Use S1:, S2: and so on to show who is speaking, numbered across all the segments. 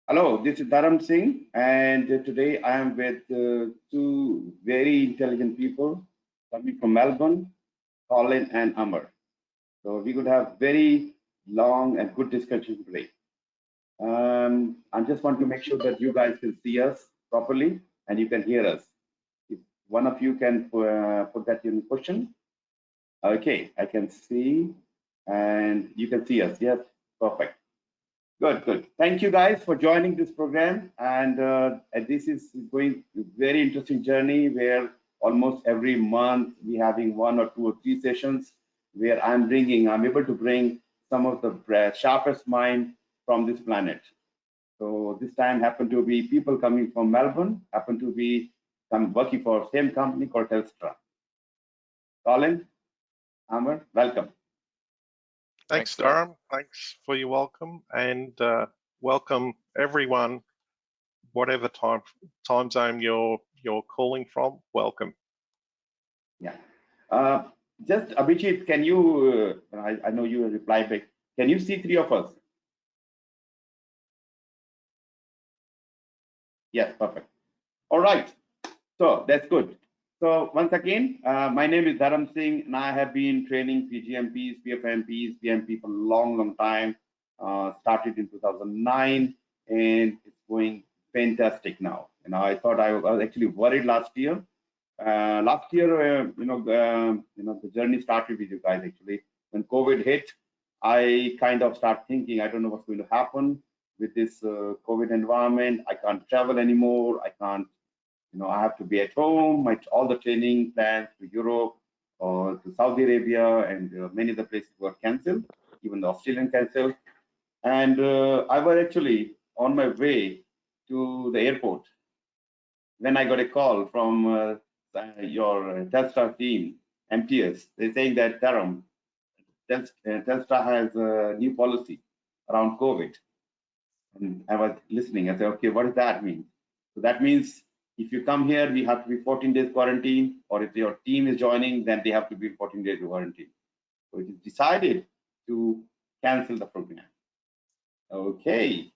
S1: Hello, this is Dharam Singh, and today I am with two very intelligent people coming from Melbourne, Colin and Amr. So we could have very long and good discussion today. I just want to make sure that you guys can see us properly and you can hear us. If one of you can put that in question. Okay, I can see and you can see us. Yes, perfect. Good. Thank you guys for joining this program. And this is going very interesting journey where almost every month we having 1 or 2 or 3 sessions where I'm able to bring some of the sharpest mind from this planet. So this time happened to be people coming from Melbourne, happen to be working for same company called Telstra. Colin, Amr, welcome.
S2: Thanks, Dharam. Thanks for your welcome, and welcome everyone, whatever time zone you're calling from. Welcome.
S1: Yeah. Just Abhijit, can you? I know you will reply back. Can you see 3 of us? Yes, perfect. All right. So that's good. So once again, my name is Dharam Singh, and I have been training PgMPs, PfMPs, PMP for a long time. Started in 2009, and it's going fantastic now. I thought I was actually worried last year. The journey started with you guys actually. When COVID hit, I kind of start thinking, I don't know what's going to happen with this COVID environment. I can't travel anymore. I can't. I have to be at home. All the training plans to Europe or to Saudi Arabia and many other places were cancelled, even the Australian cancelled. And I was actually on my way to the airport when I got a call from your Telstra team, MTS. They're saying that Dharam, Telstra has a new policy around COVID. And I was listening. I said, okay, what does that mean? So that means if you come here, we have to be 14 days quarantine, or if your team is joining, then they have to be 14 days quarantine. So it is decided to cancel the program. Okay.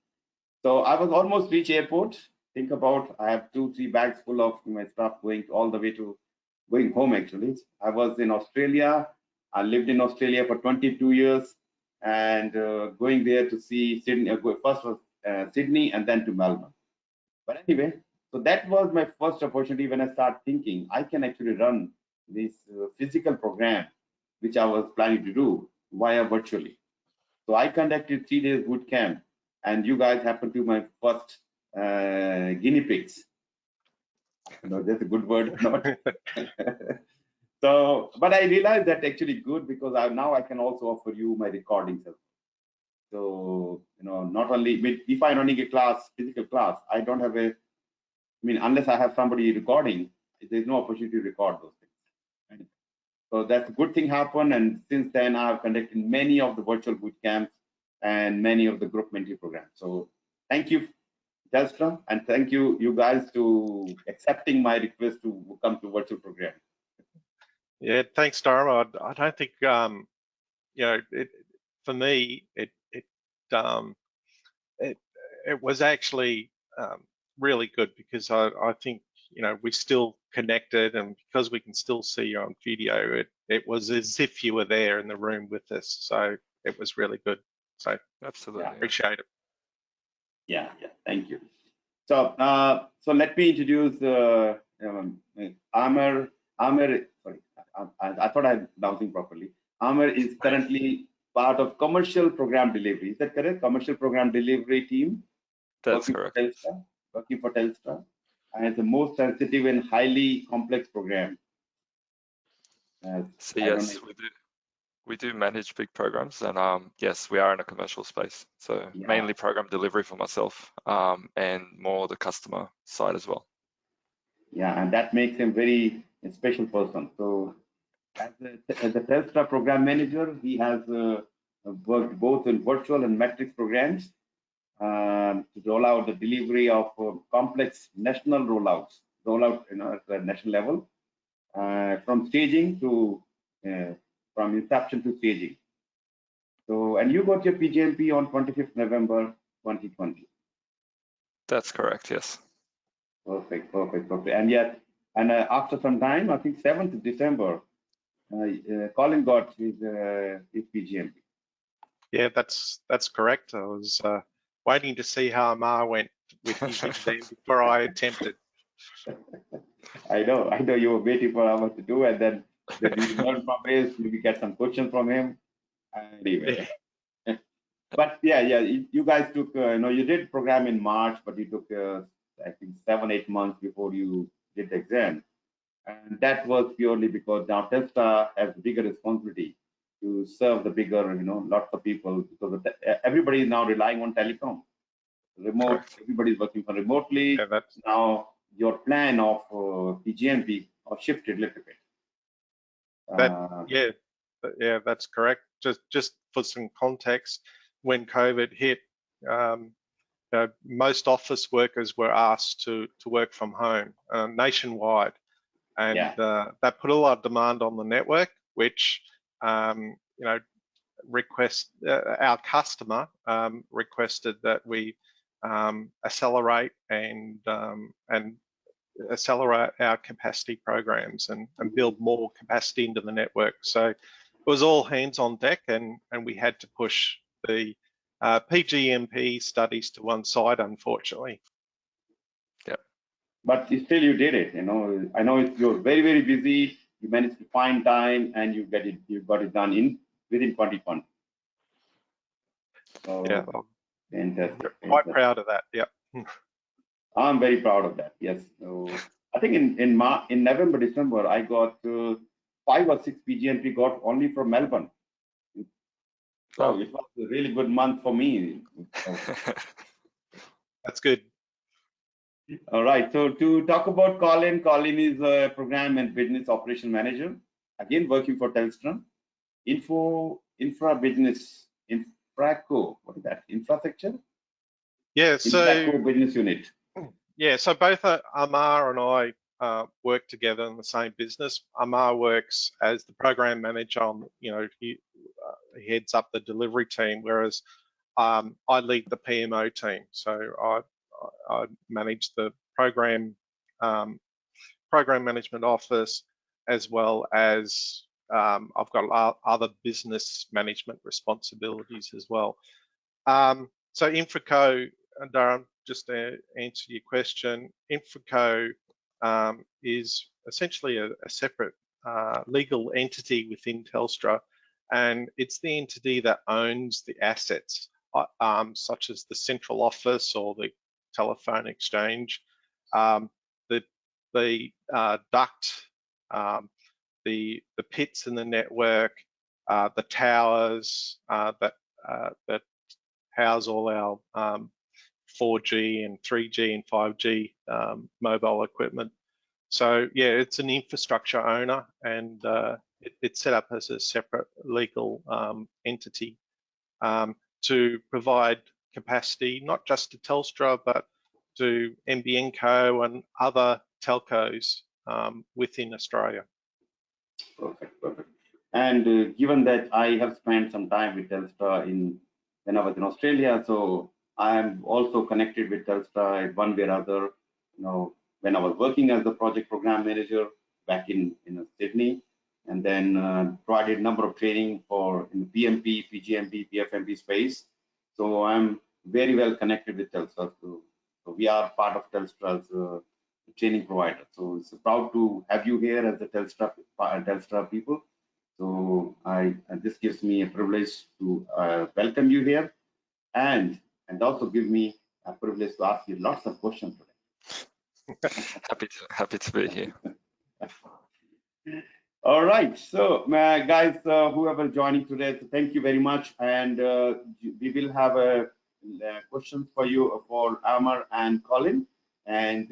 S1: So I was almost reach airport. Think about, I have 2-3 bags full of my stuff going all the way to going home actually. I was in Australia. I lived in Australia for 22 years and going there to see Sydney, first was Sydney and then to Melbourne. But anyway, so that was my first opportunity when I started thinking I can actually run this physical program, which I was planning to do via virtually. So I conducted 3 days boot camp, and you guys happened to be my first guinea pigs. No, that's a good word, not. So, but I realized that actually good because now I can also offer you my recordings. So, not only if I'm running a class, physical class, I don't have unless I have somebody recording, there's no opportunity to record those things. Right? So that's a good thing happened. And since then, I've conducted many of the virtual boot camps and many of the group mentor programs. So thank you, Telstra, and thank you guys to accepting my request to come to virtual program.
S2: Yeah, thanks, Dharam. I don't think for me it was actually really good because I think we're still connected, and because we can still see you on video, it was as if you were there in the room with us. So it was really good. So
S3: absolutely,
S2: appreciate it.
S1: Yeah, thank you. So so let me introduce Amr. Sorry, I thought I was announcing properly. Amr is currently part of commercial program delivery. Is that correct? Commercial program delivery team.
S3: That's correct.
S1: Working for Telstra, and it's the most sensitive and highly complex program.
S3: So yes, we do manage big programs, and yes, we are in a commercial space. So mainly program delivery for myself, and more the customer side as well.
S1: Yeah, and that makes him very special person. So as a Telstra program manager, he has worked both in virtual and metrics programs to roll out the delivery of complex national rollout at the national level, from staging to from inception to staging. So, and you got your PgMP on 25th November 2020.
S3: That's correct, yes.
S1: Perfect. And yet, and after some time, I think 7th December, Colin got his PgMP.
S2: Yeah, that's correct. I was waiting to see how Amar went with his exam before I attempted.
S1: I know you were waiting for Amar to do, and then you learn from his, maybe get some questions from him. Anyway. But yeah, you guys took, you did program in March, but you took, I think 7-8 months before you did the exam. And that was purely because now Telstra has bigger responsibility to serve the bigger, lots of people, because everybody is now relying on telecom. Remote, correct. Everybody's working from remotely.
S2: Yeah, that's...
S1: Now your plan of PgMP shifted a little bit.
S2: Yeah, that's correct. Just for some context, when COVID hit, most office workers were asked to work from home nationwide, and that put a lot of demand on the network, which our customer requested that we accelerate and accelerate our capacity programs and build more capacity into the network. So it was all hands on deck, and we had to push the PgMP studies to one side, unfortunately.
S3: Yeah.
S1: But still you did it, I know you're very, very busy. You managed to find time and you got it done within 2020. So,
S2: yeah.
S1: Fantastic.
S2: Quite proud of that, yeah.
S1: I'm very proud of that, yes. So I think in November, December, I got 5 or 6 PgMP got only from Melbourne. So it was a really good month for me.
S2: That's good.
S1: All right, so to talk about Colin is a program and business operation manager, again working for Telstra. Infra business, Infraco, what is that? Infrastructure?
S2: Yeah, so
S1: Infraco business unit.
S2: Yeah, so both Amar and I work together in the same business. Amar works as the program manager on, he heads up the delivery team, whereas I lead the PMO team. So I manage the program management office, as well as I've got other business management responsibilities as well. So Infraco, Dharam, just to answer your question, Infraco is essentially a separate legal entity within Telstra, and it's the entity that owns the assets, such as the central office or the telephone exchange, the duct, the pits in the network, the towers that house all our 4G and 3G and 5G mobile equipment. So yeah, it's an infrastructure owner, and it's set up as a separate legal entity to provide capacity, not just to Telstra, but to NBN and other telcos within Australia.
S1: Perfect. And given that I have spent some time with Telstra when I was in Australia, so I am also connected with Telstra in one way or other. When I was working as the project program manager back in Sydney, and then provided a number of training in PMP, PgMP, PfMP space. So I'm very well connected with Telstra. So we are part of Telstra's training provider. So it's proud to have you here as the Telstra people. So this gives me a privilege to welcome you here, and also give me a privilege to ask you lots of questions today.
S3: Happy to be here.
S1: All right, so guys, whoever joining today, so thank you very much, and we will have a question for you for Amr and Colin, and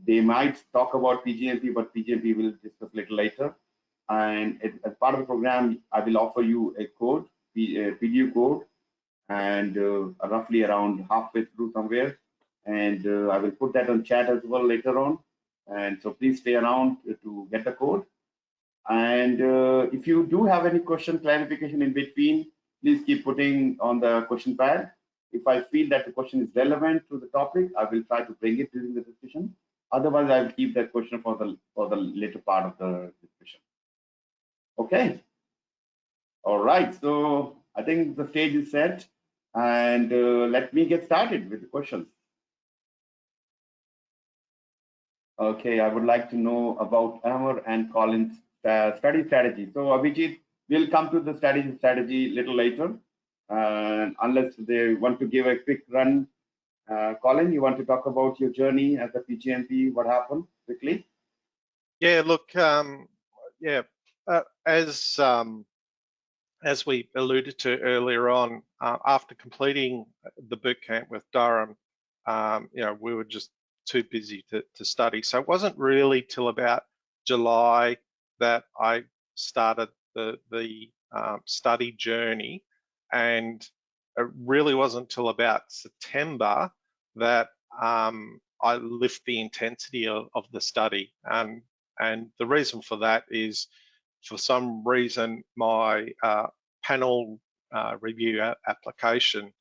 S1: they might talk about PgMP, but PgMP will discuss a little later. And as part of the program, I will offer you a code, PDU code, and roughly around halfway through somewhere, and I will put that on chat as well later on. And so please stay around to get the code. And if you do have any question clarification in between, please keep putting on the question pad, If I feel that the question is relevant to the topic, I will try to bring it during the discussion. Otherwise, I will keep that question for the later part of the discussion. Okay. All right. So I think the stage is set, and let me get started with the questions. Okay, I would like to know about Amr and Colin's study strategy. So Abhijit, we'll come to the strategy a little later, unless they want to give a quick run. Colin, you want to talk about your journey as a PgMP? What happened quickly?
S2: Yeah, look, as we alluded to earlier on, after completing the boot camp with Dharam, we were just too busy to study. So it wasn't really till about July that I started the study journey, and it really wasn't till about September that I lift the intensity of the study. And the reason for that is, for some reason, my panel review application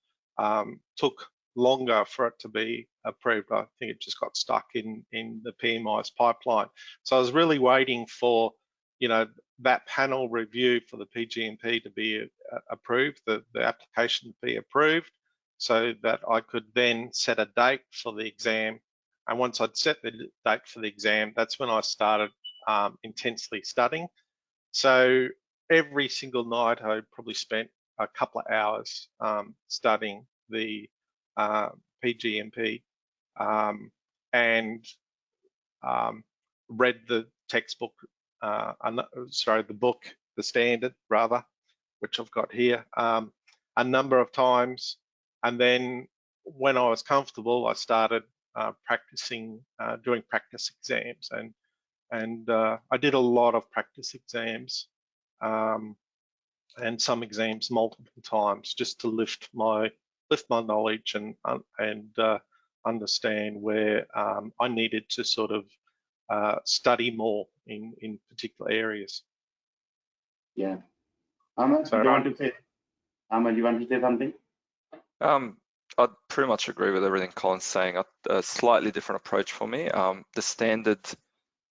S2: took longer for it to be approved. I think it just got stuck in the PMI's pipeline. So I was really waiting for, that panel review for the PgMP to be approved, the application to be approved, so that I could then set a date for the exam. And once I'd set the date for the exam, that's when I started intensely studying. So every single night I probably spent a couple of hours studying the PgMP and read the textbook, the book, the standard rather, which I've got here, a number of times. And then when I was comfortable, I started practicing, doing practice exams, and I did a lot of practice exams and some exams multiple times, just to lift my knowledge and understand where I needed to sort of study more in particular areas.
S1: Yeah. Ahmed, you want to say something?
S3: I'd pretty much agree with everything Colin's saying. A slightly different approach for me. The standard,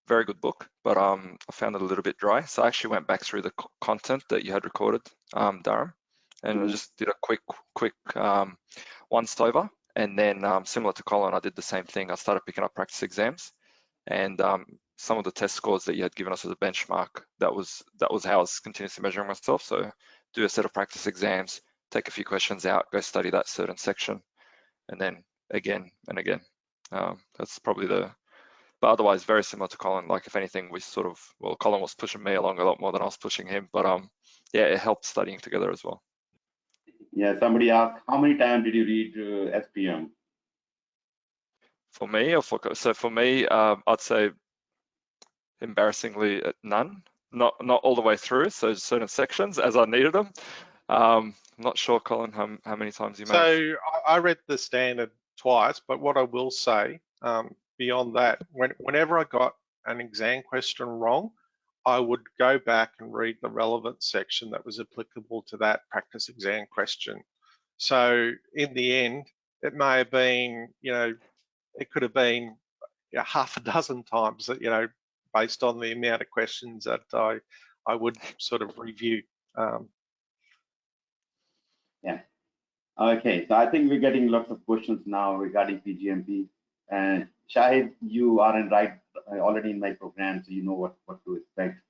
S3: very good book, but I found it a little bit dry. So I actually went back through the content that you had recorded, Dharam, and I just did a quick once over. And then similar to Colin, I did the same thing. I started picking up practice exams, and some of the test scores that you had given us as a benchmark, that was how I was continuously measuring myself. So do a set of practice exams, take a few questions out, go study that certain section, and then again and again. That's probably but otherwise very similar to Colin. Like, if anything, Colin was pushing me along a lot more than I was pushing him, but yeah, it helped studying together as well.
S1: Yeah, somebody asked, how many times did you read SPM?
S3: For me, for me, I'd say embarrassingly none. Not all the way through, so certain sections as I needed them. I'm not sure, Colin, how many times you managed.
S2: So I read the standard twice, but what I will say, beyond that, whenever I got an exam question wrong, I would go back and read the relevant section that was applicable to that practice exam question. So in the end, it may have been, it could have been half a dozen times that, based on the amount of questions that I would sort of review.
S1: Yeah. Okay, so I think we're getting lots of questions now regarding PgMP. And Shahid, you are already in my program, so you know what to expect.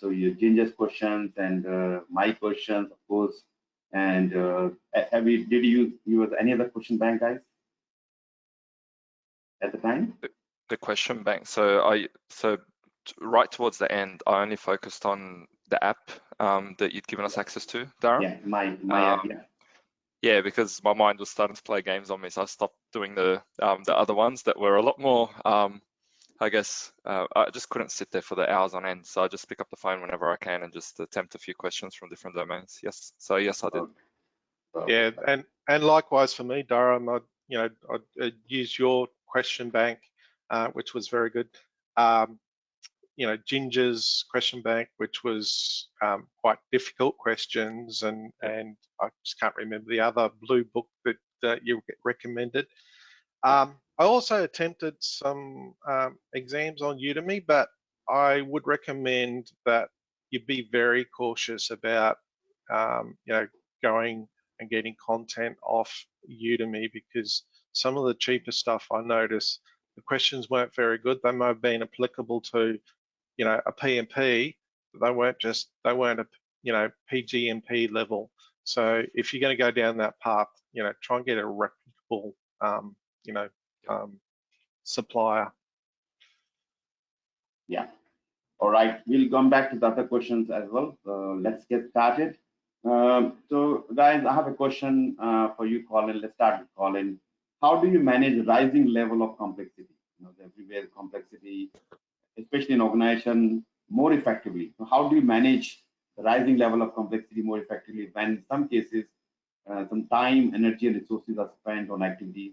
S1: So your Ginger's questions and my questions, of course. And did you use any other question bank, guys, at the time?
S3: The question bank. So right towards the end, I only focused on the app that you'd given us access to, Dharam.
S1: Yeah, my app. Yeah.
S3: Yeah, because my mind was starting to play games on me, so I stopped doing the other ones that were a lot more. I guess I just couldn't sit there for the hours on end, so I just pick up the phone whenever I can and just attempt a few questions from different domains. Yes, so yes, I did.
S2: Yeah, and likewise for me, Dharam, I used your question bank, which was very good. Ginger's question bank, which was quite difficult questions, and I just can't remember the other blue book that you recommended. I also attempted some exams on Udemy, but I would recommend that you be very cautious about going and getting content off Udemy, because some of the cheaper stuff I noticed, the questions weren't very good. They may have been applicable to a PMP, but they weren't a PgMP level. So if you're going to go down that path, try and get a reputable supplier.
S1: Yeah. All right. We'll come back to the other questions as well. Let's get started. So guys, I have a question for you, Colin. Let's start with Colin. How do you manage rising level of complexity? Everywhere complexity, especially in organization, more effectively. So how do you manage the rising level of complexity more effectively when in some cases some time, energy, and resources are spent on activities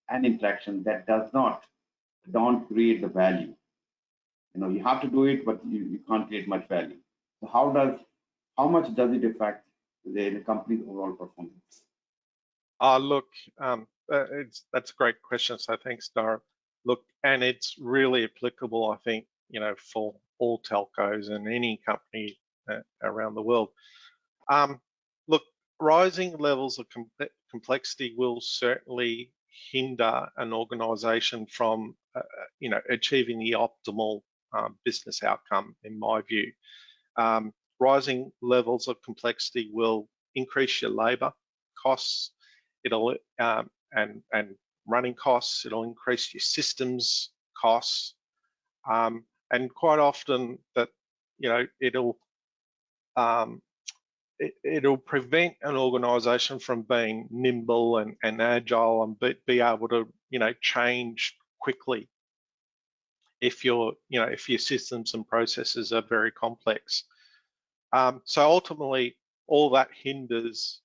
S1: and interaction that don't create the value? You have to do it, but you can't create much value. So how much does it affect the company's overall performance?
S2: Look, that's a great question. So thanks, Dharam. Look, and it's really applicable, I think, for all telcos and any company around the world. Look, rising levels of complexity will certainly hinder an organization from, achieving the optimal business outcome, in my view. Rising levels of complexity will increase your labor costs. It'll and running costs. It'll increase your systems costs, and quite often that it'll prevent an organisation from being nimble and agile and be able to change quickly if your systems and processes are very complex. So ultimately, all that hinders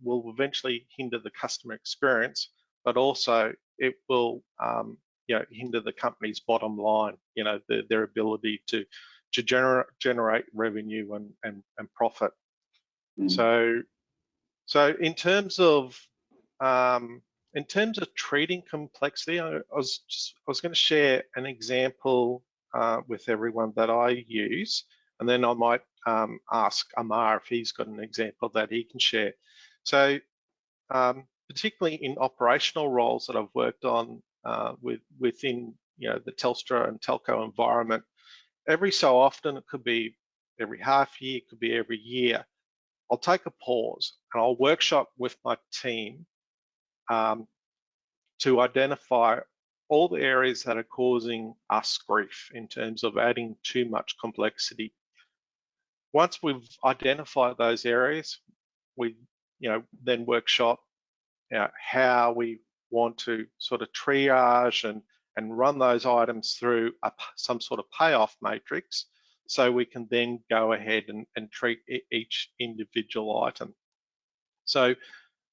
S2: will eventually hinder the customer experience, but also it will hinder the company's bottom line, their ability to generate revenue and profit. So in terms of treating complexity, I was going to share an example with everyone that I use, and then I might ask Amar if he's got an example that he can share. So particularly in operational roles that I've worked on within the Telstra and telco environment, every so often, it could be every half year, it could be every year, I'll take a pause and I'll workshop with my team to identify all the areas that are causing us grief in terms of adding too much complexity. Once we've identified those areas, we then workshop how we want to sort of triage and run those items through some sort of payoff matrix, so we can then go ahead and treat each individual item. So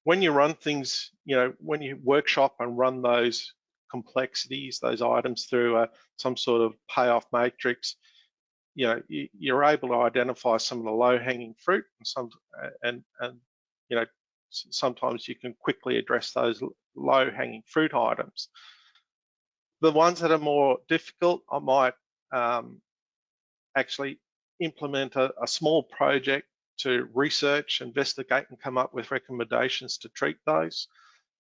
S2: when you run things, when you workshop and run those complexities, those items through some sort of payoff matrix, you're able to identify some of the low-hanging fruit, and sometimes you can quickly address those low-hanging fruit items. The ones that are more difficult, I might actually implement a small project to research, investigate, and come up with recommendations to treat those.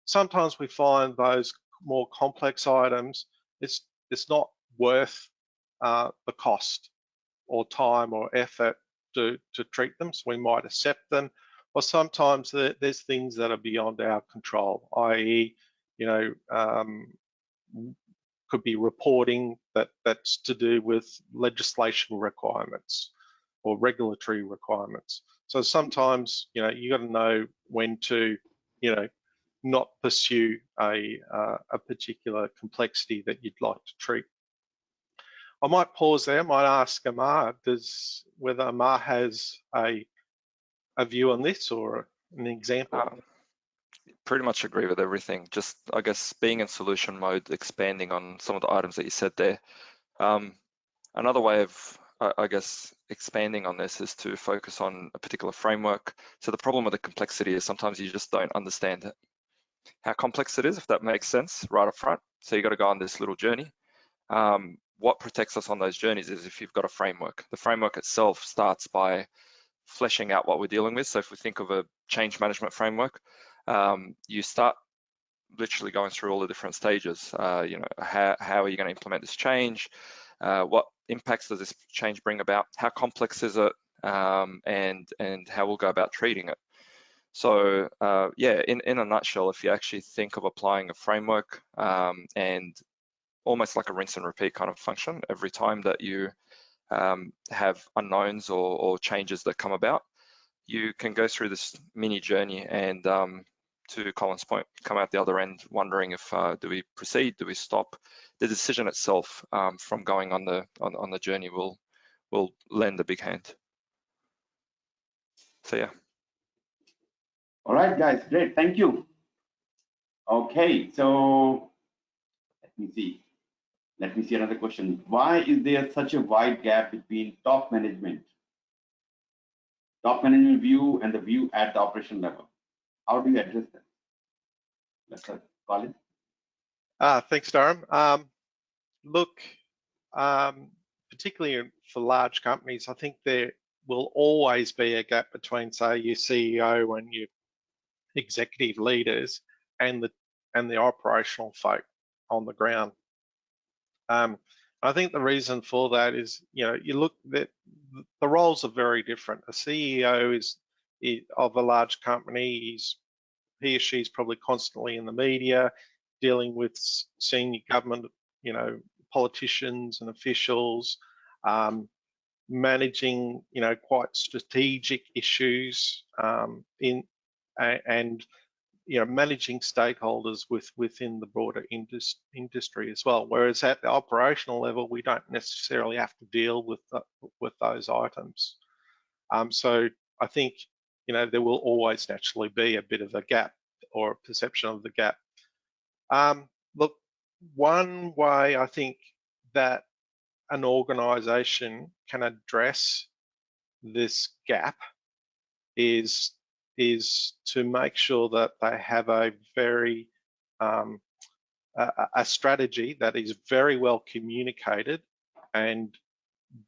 S2: Sometimes we find those more complex items, it's not worth the cost or time or effort to treat them, so we might accept them. Or sometimes there's things that are beyond our control, i.e., could be reporting that's to do with legislation requirements or regulatory requirements. So sometimes, you got to know when to, not pursue a particular complexity that you'd like to treat. I might pause there. I might ask Amar whether Amar has a view on this or an example.
S3: Pretty much agree with everything. Just, I guess, being in solution mode, expanding on some of the items that you said there. Another way of, I guess, expanding on this is to focus on a particular framework. So the problem with the complexity is sometimes you just don't understand how complex it is, if that makes sense, right up front. So you got to go on this little journey. What protects us on those journeys is if you've got a framework. The framework itself starts by fleshing out what we're dealing with. So if we think of a change management framework, you start literally going through all the different stages. You know, how are you going to implement this change? What impacts does this change bring about? How complex is it? And how we'll go about treating it. So yeah, in a nutshell, if you actually think of applying a framework and almost like a rinse and repeat kind of function every time that you have unknowns or changes that come about, you can go through this mini journey and to Colin's point, come out the other end wondering if do we proceed, do we stop? The decision itself from going on the journey will lend a big hand. So yeah.
S1: All right, guys, great, thank you. Okay, so let me see another question. Why is there such a wide gap between top management view and the view at the operation level? How do you address that? Let's start, Colin.
S2: Thanks, Dharam. Look, particularly for large companies, I think there will always be a gap between, say, your CEO and your executive leaders and the operational folk on the ground. I think the reason for that is, you know, you look that the roles are very different. A CEO is of a large company, he or she's probably constantly in the media, dealing with senior government, you know, politicians and officials, managing, you know, quite strategic issues and you know, managing stakeholders within the broader industry as well. Whereas at the operational level, we don't necessarily have to deal with those items. So I think, you know, there will always naturally be a bit of a gap or a perception of the gap. Look, one way I think that an organisation can address this gap is to make sure that they have a very a strategy that is very well communicated and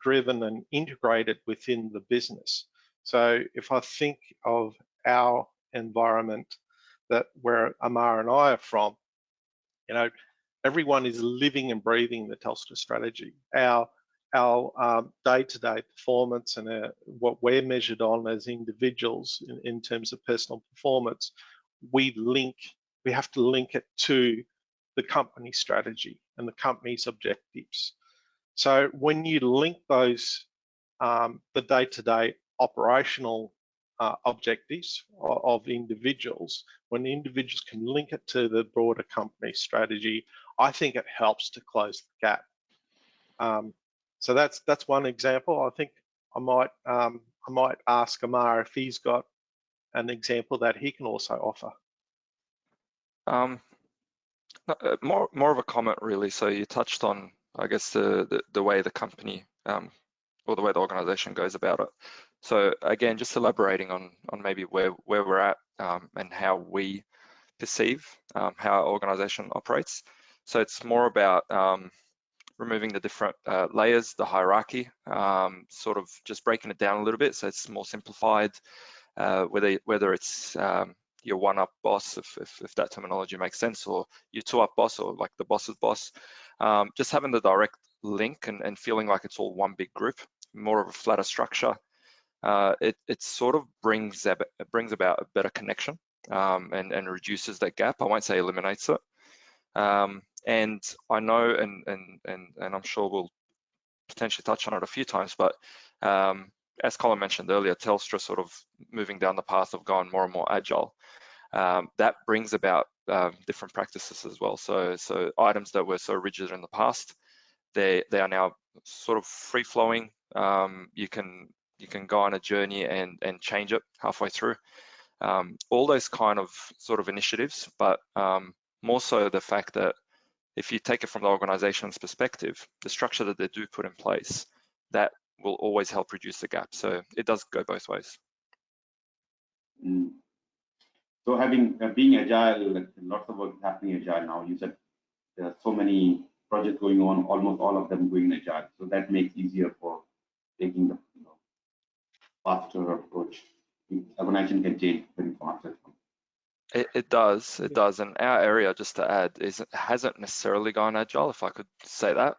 S2: driven and integrated within the business. So if I think of our environment, that where Amar and I are from, you know, everyone is living and breathing the Telstra strategy. Our day-to-day performance and what we're measured on as individuals in terms of personal performance, we have to link it to the company strategy and the company's objectives. So when you link those, the day-to-day operational objectives of individuals, when the individuals can link it to the broader company strategy, I think it helps to close the gap. So that's one example. I think I might ask Amar if he's got an example that he can also offer.
S3: More of a comment really. So you touched on, I guess, the way the company or the way the organisation goes about it. So again, just elaborating on maybe where we're at and how we perceive how our organisation operates. So it's more about removing the different layers, the hierarchy, sort of just breaking it down a little bit so it's more simplified, whether it's your one-up boss, if that terminology makes sense, or your two-up boss, or like the boss's boss. Just having the direct link and feeling like it's all one big group, more of a flatter structure. It sort of brings about a better connection and reduces that gap. I won't say eliminates it. And I know, and I'm sure we'll potentially touch on it a few times, but as Colin mentioned earlier, Telstra sort of moving down the path of going more and more agile. That brings about different practices as well. So items that were so rigid in the past, they are now sort of free flowing. You can go on a journey and change it halfway through. All those kind of sort of initiatives, but more so the fact that if you take it from the organization's perspective, the structure that they do put in place, that will always help reduce the gap. So it does go both ways.
S1: So having being agile, lots of work happening agile now. You said there are so many projects going on, almost all of them going agile. So that makes easier for taking the faster approach. The organization can change very fast as well.
S3: It does. And our area, just to add, hasn't necessarily gone agile, if I could say that.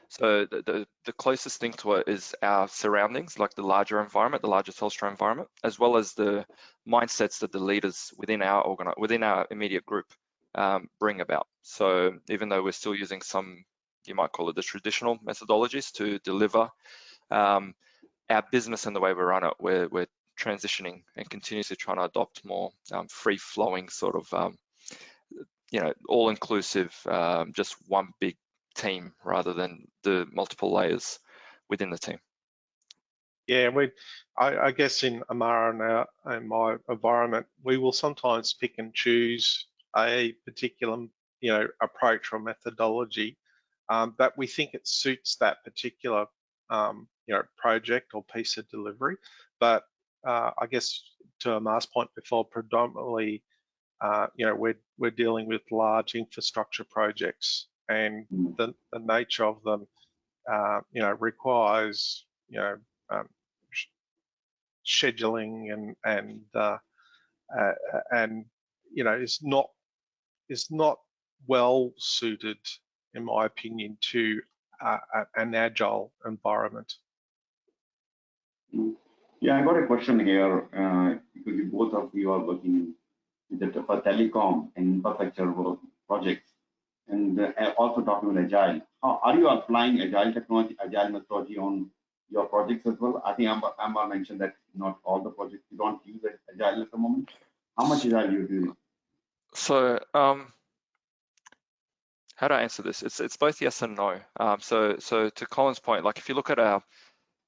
S3: So the closest thing to it is our surroundings, like the larger environment, the larger Telstra environment, as well as the mindsets that the leaders within our immediate group bring about. So even though we're still using some, you might call it the traditional methodologies to deliver our business and the way we run it, we're transitioning and continuously trying to adopt more free-flowing sort of, all-inclusive, just one big team rather than the multiple layers within the team.
S2: Yeah, I guess in Amara and my environment, we will sometimes pick and choose a particular, approach or methodology that we think it suits that particular, project or piece of delivery. But I guess to Amar's point before, predominantly, we're dealing with large infrastructure projects, and the nature of them, requires, scheduling and is not well suited, in my opinion, to an agile environment.
S1: Yeah, I got a question here because both of you are working with the telecom and infrastructure projects, and also talking about agile. Are you applying agile technology, agile methodology on your projects as well? I think Amber mentioned that not all the projects, you don't use agile at the moment. How much agile you doing?
S3: So how do I answer this? It's both yes and no. So to Colin's point, like if you look at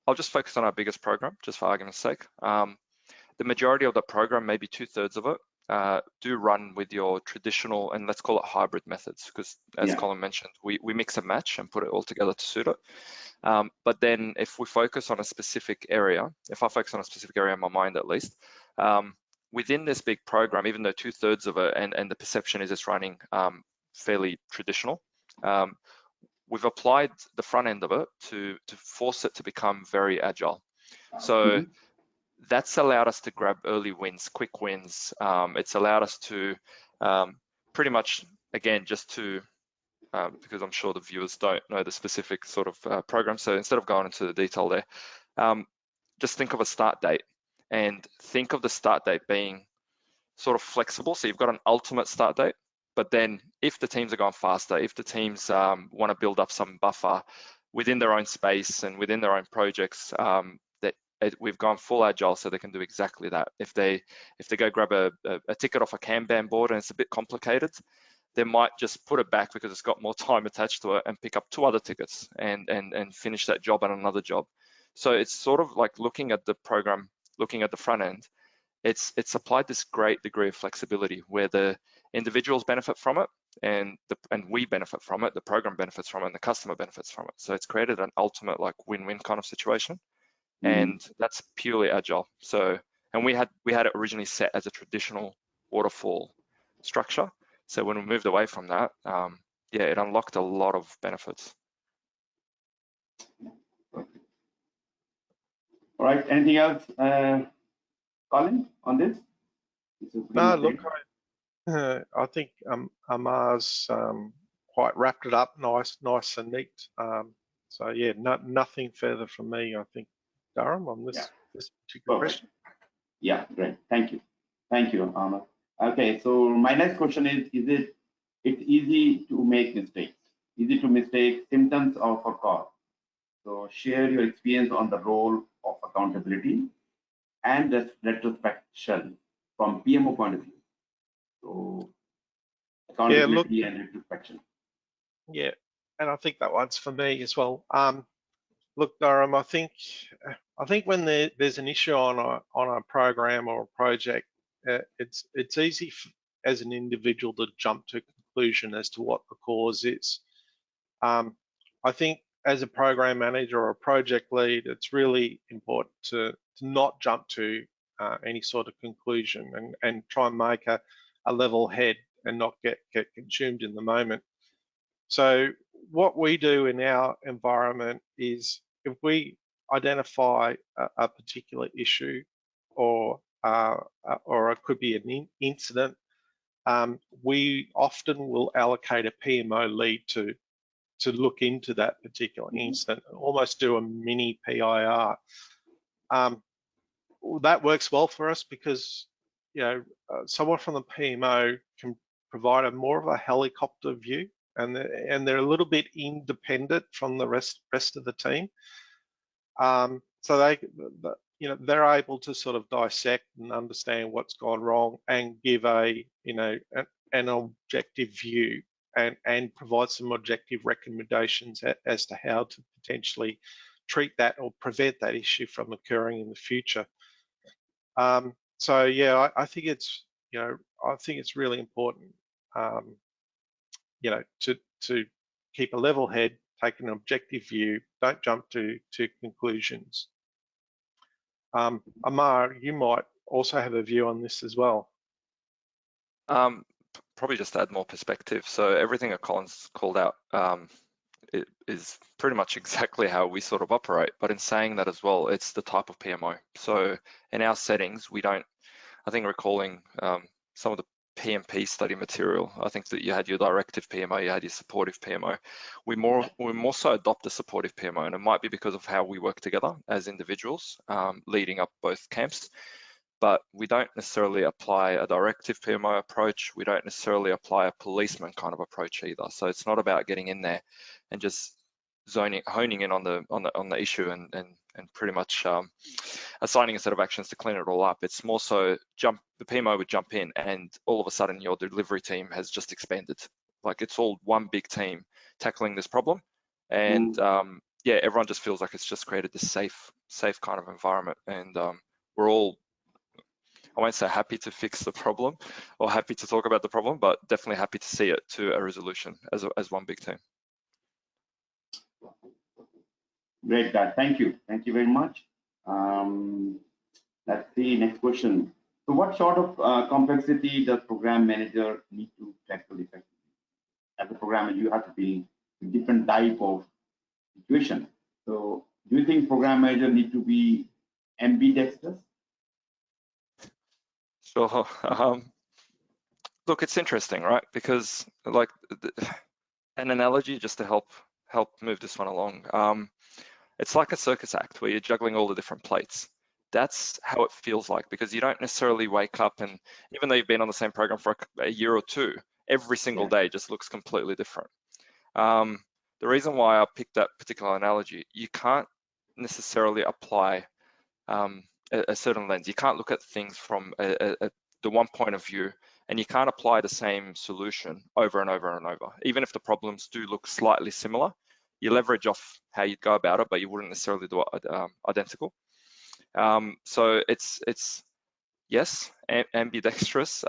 S3: I'll just focus on our biggest program, just for argument's sake. The majority of the program, maybe 2/3 of it, do run with your traditional, and let's call it hybrid methods, because as Colin mentioned, we mix and match and put it all together to suit it. But then if we focus on a specific area, if I focus on a specific area in my mind at least, within this big program, even though 2/3 of it and the perception is it's running fairly traditional, we've applied the front end of it to force it to become very agile. So that's allowed us to grab early wins, quick wins. It's allowed us to pretty much, again, just to, because I'm sure the viewers don't know the specific sort of program. So instead of going into the detail there, just think of a start date and think of the start date being sort of flexible. So you've got an ultimate start date, but then if the teams are going faster, if the teams want to build up some buffer within their own space and within their own projects, we've gone full agile so they can do exactly that. If they go grab a ticket off a Kanban board and it's a bit complicated, they might just put it back because it's got more time attached to it and pick up 2 other tickets and finish that job and another job. So it's sort of like looking at the program, looking at the front end, it's applied this great degree of flexibility where the individuals benefit from it and we benefit from it, the program benefits from it, and the customer benefits from it. So it's created an ultimate like win-win kind of situation. And that's purely agile. So, and we had it originally set as a traditional waterfall structure. So when we moved away from that, it unlocked a lot of benefits.
S1: All right. Anything else, Colin, on this?
S2: No, look, I think Amar's quite wrapped it up nice and neat. So yeah, nothing further from me, I think, Dharam, on this particular question.
S1: Yeah, great. Thank you, Amar. Okay, so my next question is it's easy to make mistakes? Easy to mistake symptoms of a cause? So share your experience on the role of accountability and retrospection from PMO point of view. So accountability and retrospection.
S2: Yeah, and I think that one's for me as well. Look, Dharam, I think when there's an issue on a program or a project, it's easy as an individual to jump to conclusion as to what the cause is. I think as a program manager or a project lead, it's really important to not jump to any sort of conclusion and try and make a level head and not get consumed in the moment. So what we do in our environment is, if we identify a particular issue, or it could be an incident, we often will allocate a PMO lead to look into that particular incident, almost do a mini PIR. That works well for us because, you know, someone from the PMO can provide a more of a helicopter view, and they're a little bit independent from the rest of the team. So they, you know, they're able to sort of dissect and understand what's gone wrong and give a, you know, an objective view and provide some objective recommendations as to how to potentially treat that or prevent that issue from occurring in the future. So yeah, I think it's, you know, I think it's really important, you know, to keep a level head, take an objective view, don't jump to conclusions. Amar, you might also have a view on this as well.
S3: Probably just to add more perspective. So everything that Colin's called out it is pretty much exactly how we sort of operate. But in saying that as well, it's the type of PMO. So in our settings, we don't, I think recalling some of the PMP study material, I think that you had your directive PMO, you had your supportive PMO. We more so adopt a supportive PMO, and it might be because of how we work together as individuals leading up both camps. But we don't necessarily apply a directive PMO approach. We don't necessarily apply a policeman kind of approach either. So it's not about getting in there and just honing in on the issue and pretty much assigning a set of actions to clean it all up. It's more so the PMO would jump in, and all of a sudden your delivery team has just expanded. Like it's all one big team tackling this problem, and yeah, everyone just feels like it's just created this safe kind of environment, and we're all, I won't say happy to fix the problem or happy to talk about the problem, but definitely happy to see it to a resolution as one big team.
S1: Great, guys. Thank you. Thank you very much. Let's see, next question. So what sort of complexity does program manager need to tackle effectively? As a programmer, you have to be in different type of situation. So do you think program manager need to be ambidextrous?
S3: Sure. Look, it's interesting, right? Because like an analogy just to help move this one along. It's like a circus act where you're juggling all the different plates. That's how it feels like, because you don't necessarily wake up, and even though you've been on the same program for a year or two, every single day just looks completely different. The reason why I picked that particular analogy, you can't necessarily apply a certain lens. You can't look at things from the one point of view, and you can't apply the same solution over and over and over. Even if the problems do look slightly similar, you leverage off how you'd go about it, but you wouldn't necessarily do it identical. So it's yes, ambidextrous.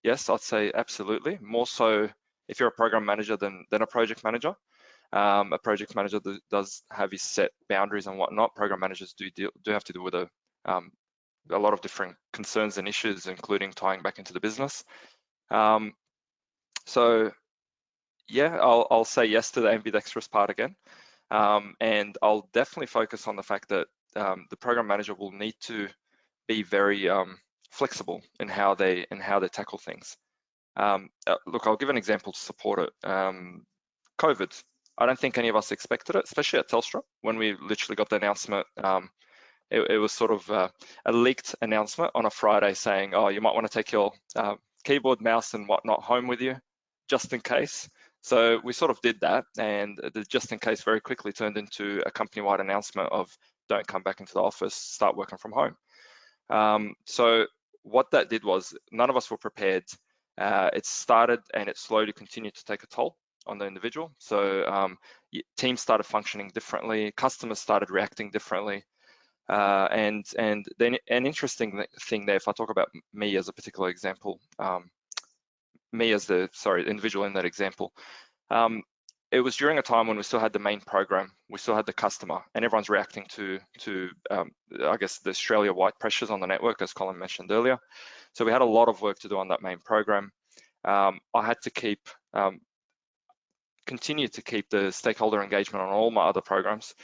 S3: Yes, I'd say absolutely. More so if you're a program manager than a project manager. A project manager does have his set boundaries and whatnot. Program managers do have to deal with a lot of different concerns and issues, including tying back into the business. So yeah, I'll say yes to the ambidextrous part again, and I'll definitely focus on the fact that the program manager will need to be very flexible in how they tackle things. Look, I'll give an example to support it. COVID. I don't think any of us expected it, especially at Telstra when we literally got the announcement. It was sort of a leaked announcement on a Friday saying, "Oh, you might want to take your keyboard, mouse, and whatnot home with you, just in case." So we sort of did that, and the just in case very quickly turned into a company-wide announcement of don't come back into the office, start working from home. So what that did was none of us were prepared. It started and it slowly continued to take a toll on the individual. So teams started functioning differently, customers started reacting differently. And then an interesting thing there, if I talk about me as a particular example, me as the individual in that example. It was during a time when we still had the main program, we still had the customer, and everyone's reacting to I guess the Australia-wide pressures on the network, as Colin mentioned earlier. So we had a lot of work to do on that main program. I had to continue to keep the stakeholder engagement on all my other programs.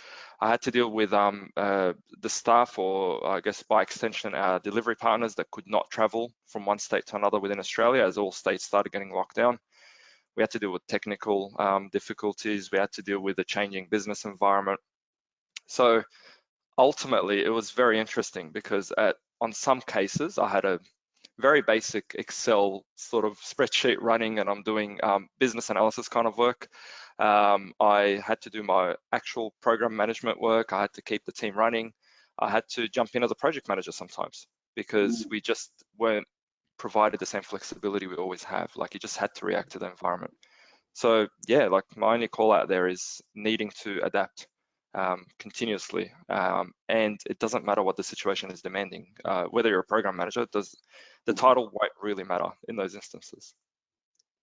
S3: I had to deal with the staff, or I guess by extension, our delivery partners that could not travel from one state to another within Australia as all states started getting locked down. We had to deal with technical difficulties. We had to deal with the changing business environment. So ultimately, it was very interesting because on some cases, I had a very basic Excel sort of spreadsheet running, and I'm doing business analysis kind of work. I had to do my actual program management work. I had to keep the team running. I had to jump in as a project manager sometimes because we just weren't provided the same flexibility we always have. Like, you just had to react to the environment. So yeah, like my only call out there is needing to adapt continuously, and it doesn't matter what the situation is demanding. Whether you're a program manager, the title won't really matter in those instances.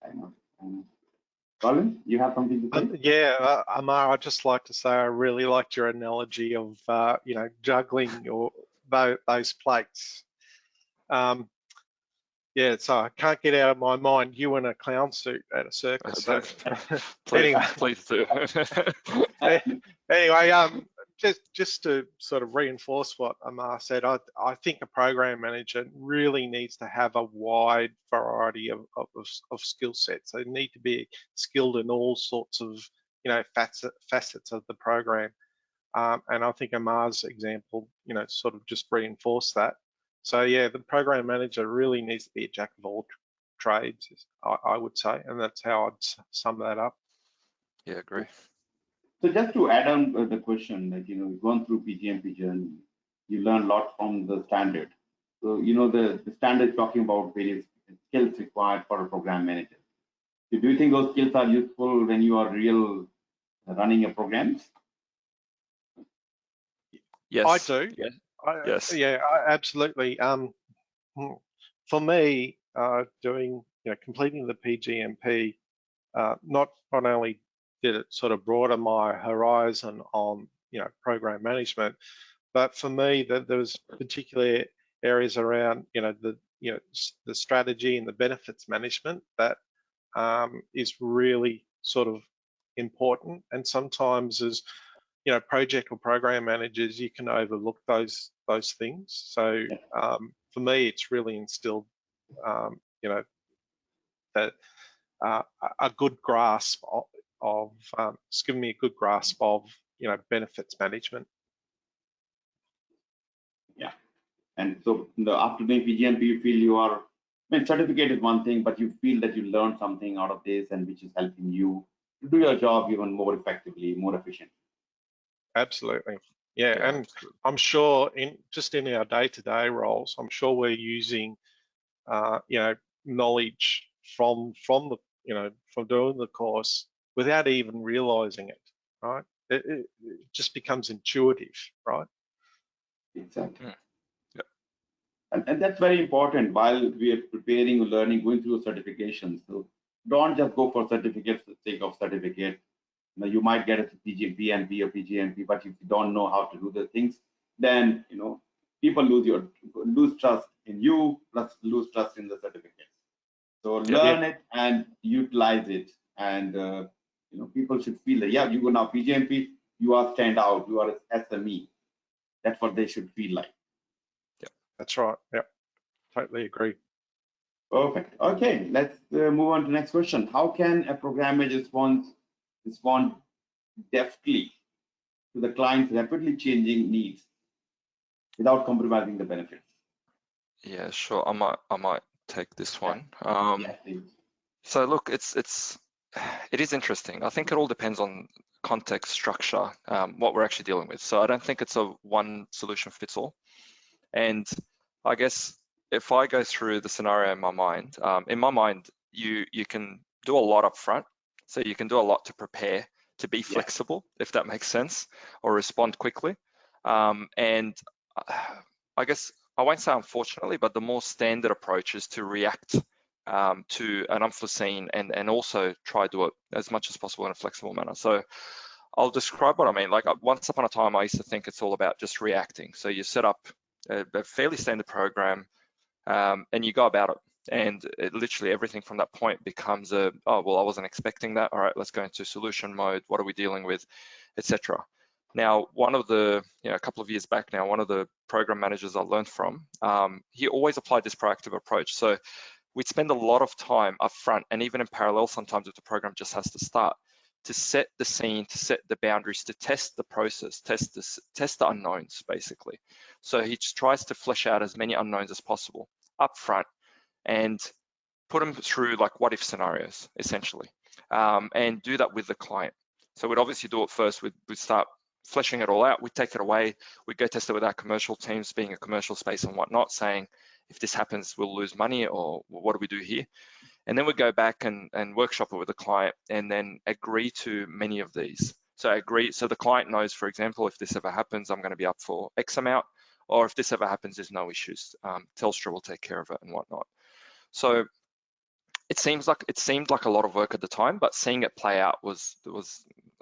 S1: I know. Colin, you have something to say?
S2: Yeah, Amar, I'd just like to say I really liked your analogy of juggling those plates. Yeah, so I can't get out of my mind you in a clown suit at a circus. So.
S3: Please do.
S2: Anyway, just to sort of reinforce what Amar said, I think a program manager really needs to have a wide variety of skill sets. They need to be skilled in all sorts of facets of the program, and I think Amar's example sort of just reinforced that. So yeah, the program manager really needs to be a jack of all trades, I would say, and that's how I'd sum that up.
S3: Yeah, agree.
S1: So just to add on the question, that you've gone through PgMP journey, you learn a lot from the standard. So the standard is talking about various skills required for a program manager. So do you think those skills are useful when you are running your programs?
S3: Yes,
S2: I do.
S3: Yeah.
S2: Yes. Yeah, absolutely. For me, completing the PgMP, not only did it sort of broaden my horizon on program management, but for me there was particular areas around the strategy and the benefits management that is really sort of important. And sometimes as project or program managers, you can overlook those things. So for me, it's really instilled, that a good grasp of it's given me a good grasp of benefits management.
S1: Yeah, and so after doing PgMP, you feel certificate is one thing, but you feel that you learned something out of this, and which is helping you to do your job even more effectively, more efficiently.
S2: Absolutely. Yeah, and absolutely. I'm sure in our day-to-day roles, I'm sure we're using knowledge from the from doing the course without even realizing it, right? It just becomes intuitive, right?
S1: Exactly. Yeah. And that's very important while we are preparing, learning, going through certifications. So don't just go for certificates for the sake of certificate. You might get a PMP or PgMP, but if you don't know how to do the things, then people lose trust in you, plus lose trust in the certificates. So learn it and utilize it, and people should feel that you go now PgMP, you are stand out, you are SME. That's what they should feel like.
S2: Yeah, that's right. Yeah, totally agree.
S1: Perfect. Okay, let's move on to the next question. How can a program manager respond deftly to the client's rapidly changing needs without compromising the benefits?
S3: Yeah, sure. I might take this one.
S1: Please.
S3: So look, it is interesting. I think it all depends on context, structure, what we're actually dealing with. So I don't think it's a one solution fits all. And I guess if I go through the scenario in my mind, you can do a lot up front. So you can do a lot to prepare, to be flexible, if that makes sense, or respond quickly. And I guess I won't say unfortunately, but the more standard approach is to react to an unforeseen, and also try to do it as much as possible in a flexible manner. So I'll describe what I mean. Like once upon a time, I used to think it's all about just reacting. So you set up a fairly standard program and you go about it. And literally everything from that point becomes oh, well, I wasn't expecting that. All right, let's go into solution mode. What are we dealing with, etc. Now, one of the, a couple of years back now, one of the program managers I learned from, he always applied this proactive approach. So we'd spend a lot of time up front, and even in parallel sometimes if the program just has to start, to set the scene, to set the boundaries, to test the process, test the unknowns, basically. So he just tries to flesh out as many unknowns as possible up front and put them through like what if scenarios, essentially, and do that with the client. So we'd obviously do it first, we'd start fleshing it all out, we'd take it away, we'd go test it with our commercial teams, being a commercial space and whatnot, saying, if this happens, we'll lose money, or what do we do here? And then we go back and workshop it with the client and then agree to many of these. So so the client knows, for example, if this ever happens, I'm going to be up for X amount, or if this ever happens, there's no issues. Telstra will take care of it and whatnot. So it seemed like a lot of work at the time, but seeing it play out was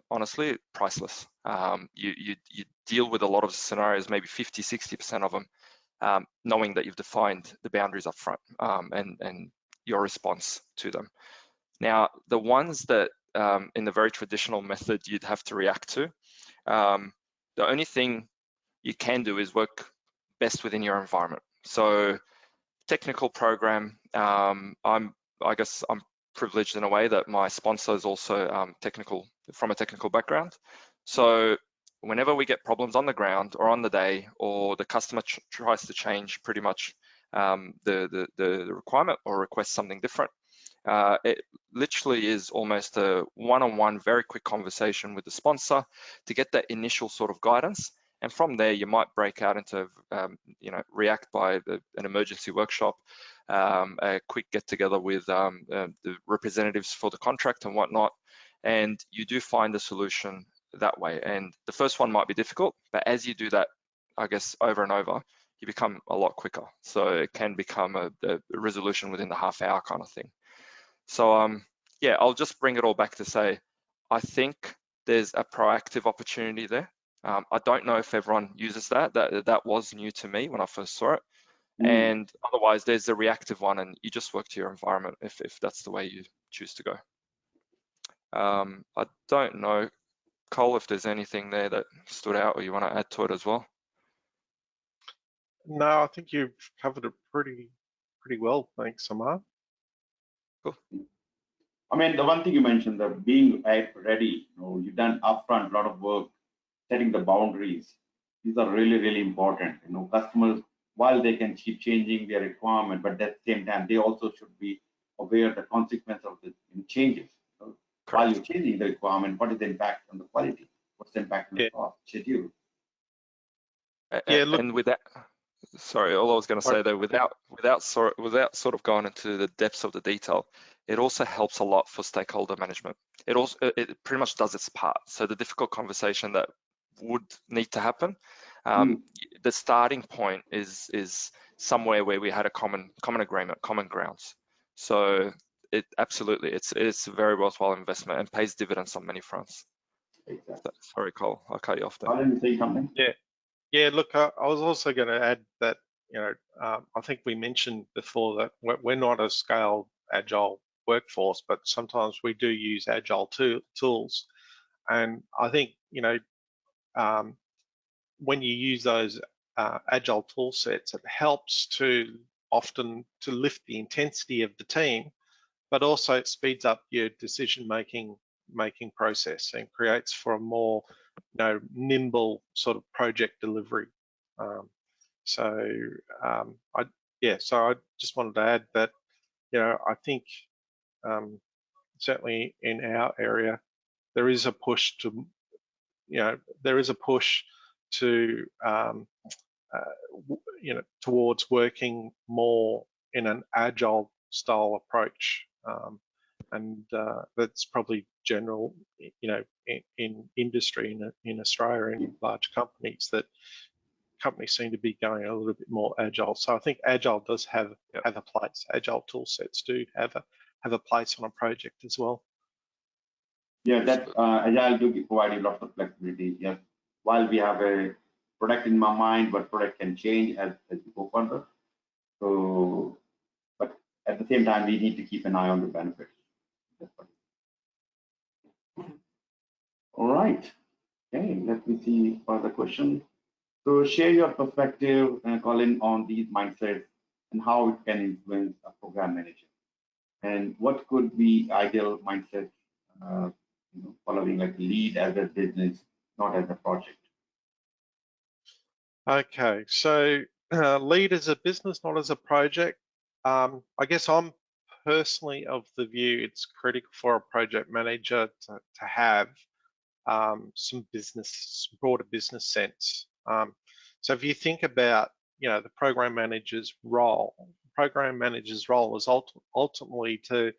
S3: honestly priceless. You deal with a lot of scenarios, maybe 50, 60% of them, knowing that you've defined the boundaries up front and your response to them. Now, the ones that in the very traditional method you'd have to react to, the only thing you can do is work best within your environment. So technical program, I guess I'm privileged in a way that my sponsor is also from a technical background. So whenever we get problems on the ground or on the day, or the customer tries to change pretty much the requirement or request something different, it literally is almost a one-on-one, very quick conversation with the sponsor to get that initial sort of guidance. And from there, you might break out into, react by an emergency workshop, a quick get together with the representatives for the contract and whatnot. And you do find a solution that way. And the first one might be difficult, but as you do that, I guess, over and over, you become a lot quicker. So it can become a resolution within the half hour kind of thing. So yeah, I'll just bring it all back to say, I think there's a proactive opportunity there. I don't know if everyone uses that. That was new to me when I first saw it. And otherwise, there's a reactive one, and you just work to your environment if that's the way you choose to go. I don't know, Cole, if there's anything there that stood out or you want to add to it as well.
S2: No, I think you've covered it pretty well. Thanks, Amar.
S3: Cool.
S1: I mean, the one thing you mentioned, that being ready, you've done upfront a lot of work, setting the boundaries. These are really, really important. Customers, while they can keep changing their requirement, but at the same time, they also should be aware of the consequence of the changes. While you're changing the requirement, what is the impact on the quality? What's the impact on the cost schedule?
S3: Yeah, look, and with that, sorry, all I was going to say though, without sort of going into the depths of the detail, it also helps a lot for stakeholder management. It pretty much does its part. So the difficult conversation that would need to happen, the starting point is somewhere where we had a common agreement, common grounds. So absolutely, it's a very worthwhile investment and pays dividends on many fronts.
S1: Exactly.
S3: Sorry, Cole, I'll cut you off there.
S1: Colin, say something?
S2: Yeah. Look, I was also going to add that I think we mentioned before that we're not a scaled agile workforce, but sometimes we do use agile tools, and I think when you use those agile tool sets, it helps often to lift the intensity of the team, but also it speeds up your decision making process and creates for a more nimble sort of project delivery. So I just wanted to add that I think certainly in our area there is a push to towards working more in an agile style approach, and that's probably general in industry in Australia, in large companies, that companies seem to be going a little bit more agile. So I think agile does have a place. Agile tool sets do have a place on a project as well.
S1: Yeah, that agile do provide you lots of flexibility. Yes, while we have a product in my mind, but product can change as we go further. So, but at the same time, we need to keep an eye on the benefits. All right. Okay, let me see further question. So share your perspective, Colin, on these mindsets and how it can influence a program manager. And what could be ideal mindset, following like lead as a business, not as a project?
S2: Okay, so lead as a business, not as a project. I guess I'm personally of the view it's critical for a project manager to have some broader business sense. So if you think about, the program manager's role is ultimately to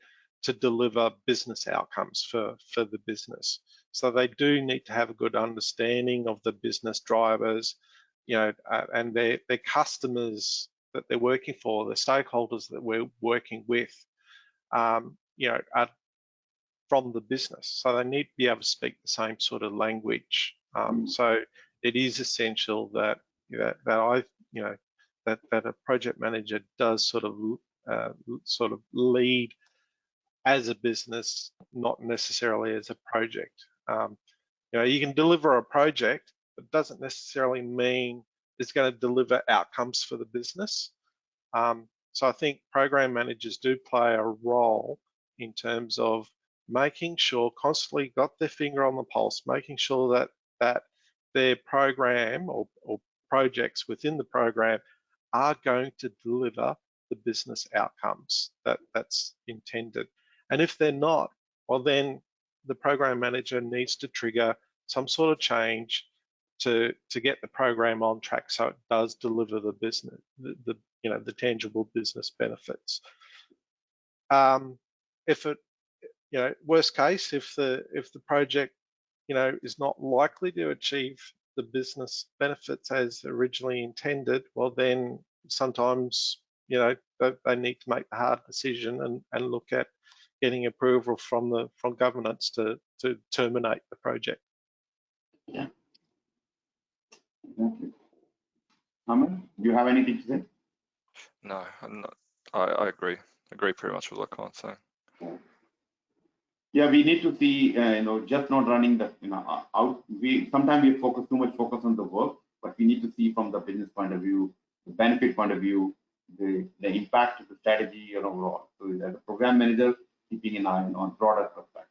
S2: deliver business outcomes for the business. So they do need to have a good understanding of the business drivers, and their customers that they're working for, the stakeholders that we're working with, are from the business. So they need to be able to speak the same sort of language. So it is essential that that a project manager does sort of lead as a business, not necessarily as a project. You can deliver a project, but it doesn't necessarily mean it's going to deliver outcomes for the business. So I think program managers do play a role in terms of making sure, constantly got their finger on the pulse, making sure that their program or projects within the program are going to deliver the business outcomes that's intended. And if they're not, well, then the program manager needs to trigger some sort of change to get the program on track so it does deliver the business, the tangible business benefits. If it, worst case, if the project, is not likely to achieve the business benefits as originally intended, well, then sometimes, they need to make the hard decision and look at getting approval from governance to terminate the project.
S1: Yeah. Thank you. Amr, do you have anything to say?
S3: No, I'm not. I agree. Agree pretty much with what Colin's saying.
S1: Yeah, we need to see, just not running the, out. Sometimes we too much focus on the work, but we need to see from the business point of view, the benefit point of view, the impact of the strategy and overall. So as a program manager, keeping an eye on broader perspective.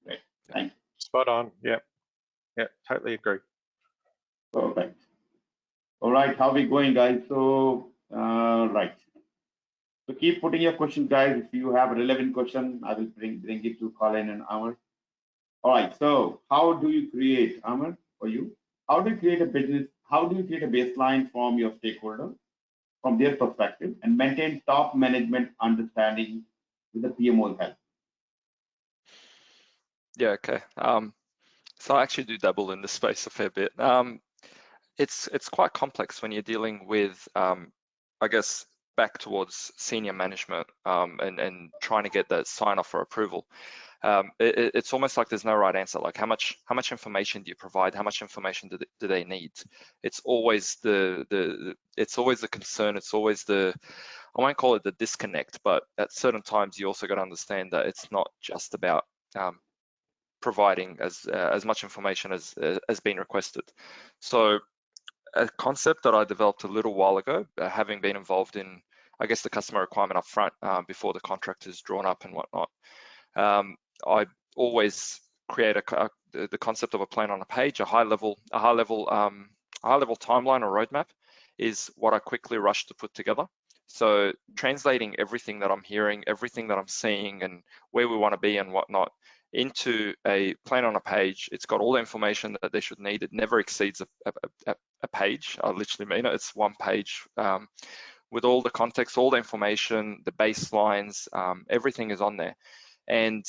S1: Right. Thank you.
S2: Spot on. Yeah. Yeah. Totally agree.
S1: Perfect. All right. How are we going, guys? So, right. So keep putting your questions, guys. If you have a relevant question, I will bring it to Colin and Amr. All right. So how do you create, Amr, for you? How do you create a business? How do you create a baseline from your stakeholder, from their perspective, and maintain top management understanding with the PMO help?
S3: Yeah. Okay. So I actually do dabble in this space a fair bit. It's quite complex when you're dealing with, I guess, back towards senior management and trying to get that sign off for approval. It's almost like there's no right answer. Like how much information do you provide? How much information do they need? It's always the concern. It's always I won't call it the disconnect, but at certain times you also got to understand that it's not just about providing as much information as been requested. So a concept that I developed a little while ago, having been involved in, I guess, the customer requirement up front before the contract is drawn up and whatnot. I always create the concept of a plan on a page. A high level timeline or roadmap is what I quickly rush to put together. So translating everything that I'm hearing, everything that I'm seeing, and where we want to be and whatnot into a plan on a page. It's got all the information that they should need. It never exceeds a page. I literally mean it. It's one page with all the context, all the information, the baselines, everything is on there. And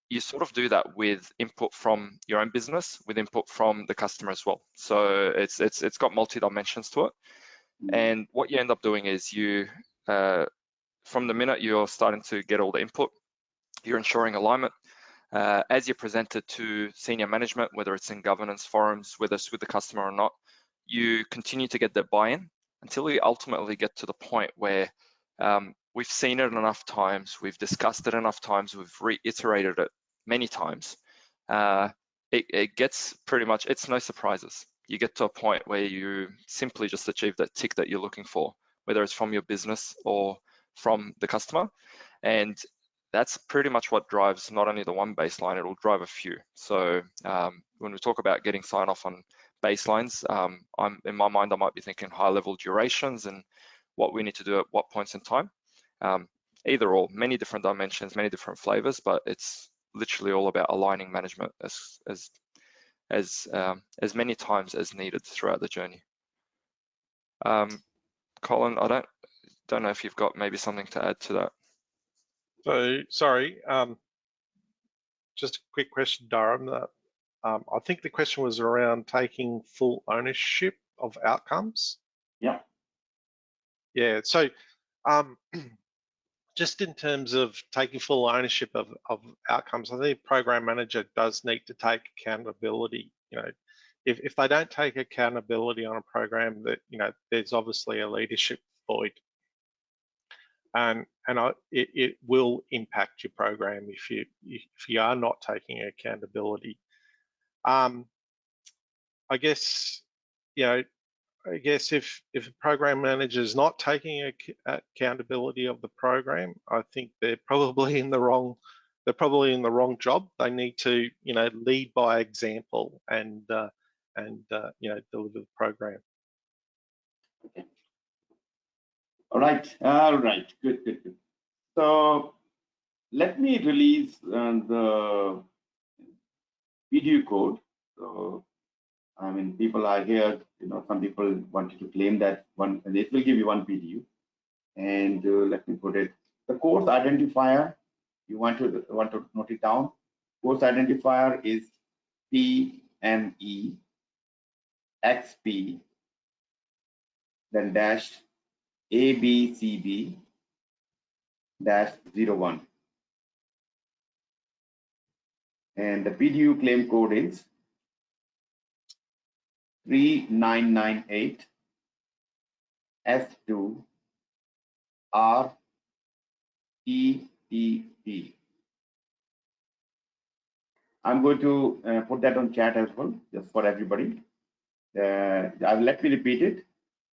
S3: you sort of do that with input from your own business, with input from the customer as well. So it's got multi-dimensions to it. And what you end up doing is you, from the minute you're starting to get all the input, you're ensuring alignment. As you present it to senior management, whether it's in governance forums, whether it's with the customer or not, you continue to get that buy-in until we ultimately get to the point where we've seen it enough times, we've discussed it enough times, we've reiterated it many times. It gets pretty much, it's no surprises. You get to a point where you simply just achieve that tick that you're looking for, whether it's from your business or from the customer. And that's pretty much what drives not only the one baseline, it'll drive a few. So when we talk about getting sign off on baselines, in my mind, I might be thinking high level durations and what we need to do at what points in time. Either or, many different dimensions, many different flavors, but it's literally all about aligning management as many times as needed throughout the journey. Colin, I don't know if you've got maybe something to add to that.
S2: So, sorry, just a quick question, Dharam. I think the question was around taking full ownership of outcomes.
S1: Yeah.
S2: Yeah, so just in terms of taking full ownership of outcomes, I think program manager does need to take accountability. You know, if they don't take accountability on a program, that, you know, there's obviously a leadership void. And it will impact your program if you are not taking accountability. I guess, you know, if a program manager is not taking accountability of the program, I think they're probably in the wrong job. They need to, you know, lead by example and you know, deliver the program.
S1: Okay. All right, good. So let me release the video code. So I mean, people are here, you know, some people wanted to claim that one, and it will give you one PDU. And let me put it, the course identifier, you want to note it down. Course identifier is PME XP, then dash ABCB dash 01. And the PDU claim code is 3998 S2 RTTP. I'm going to put that on chat as well, just for everybody. Let me repeat it.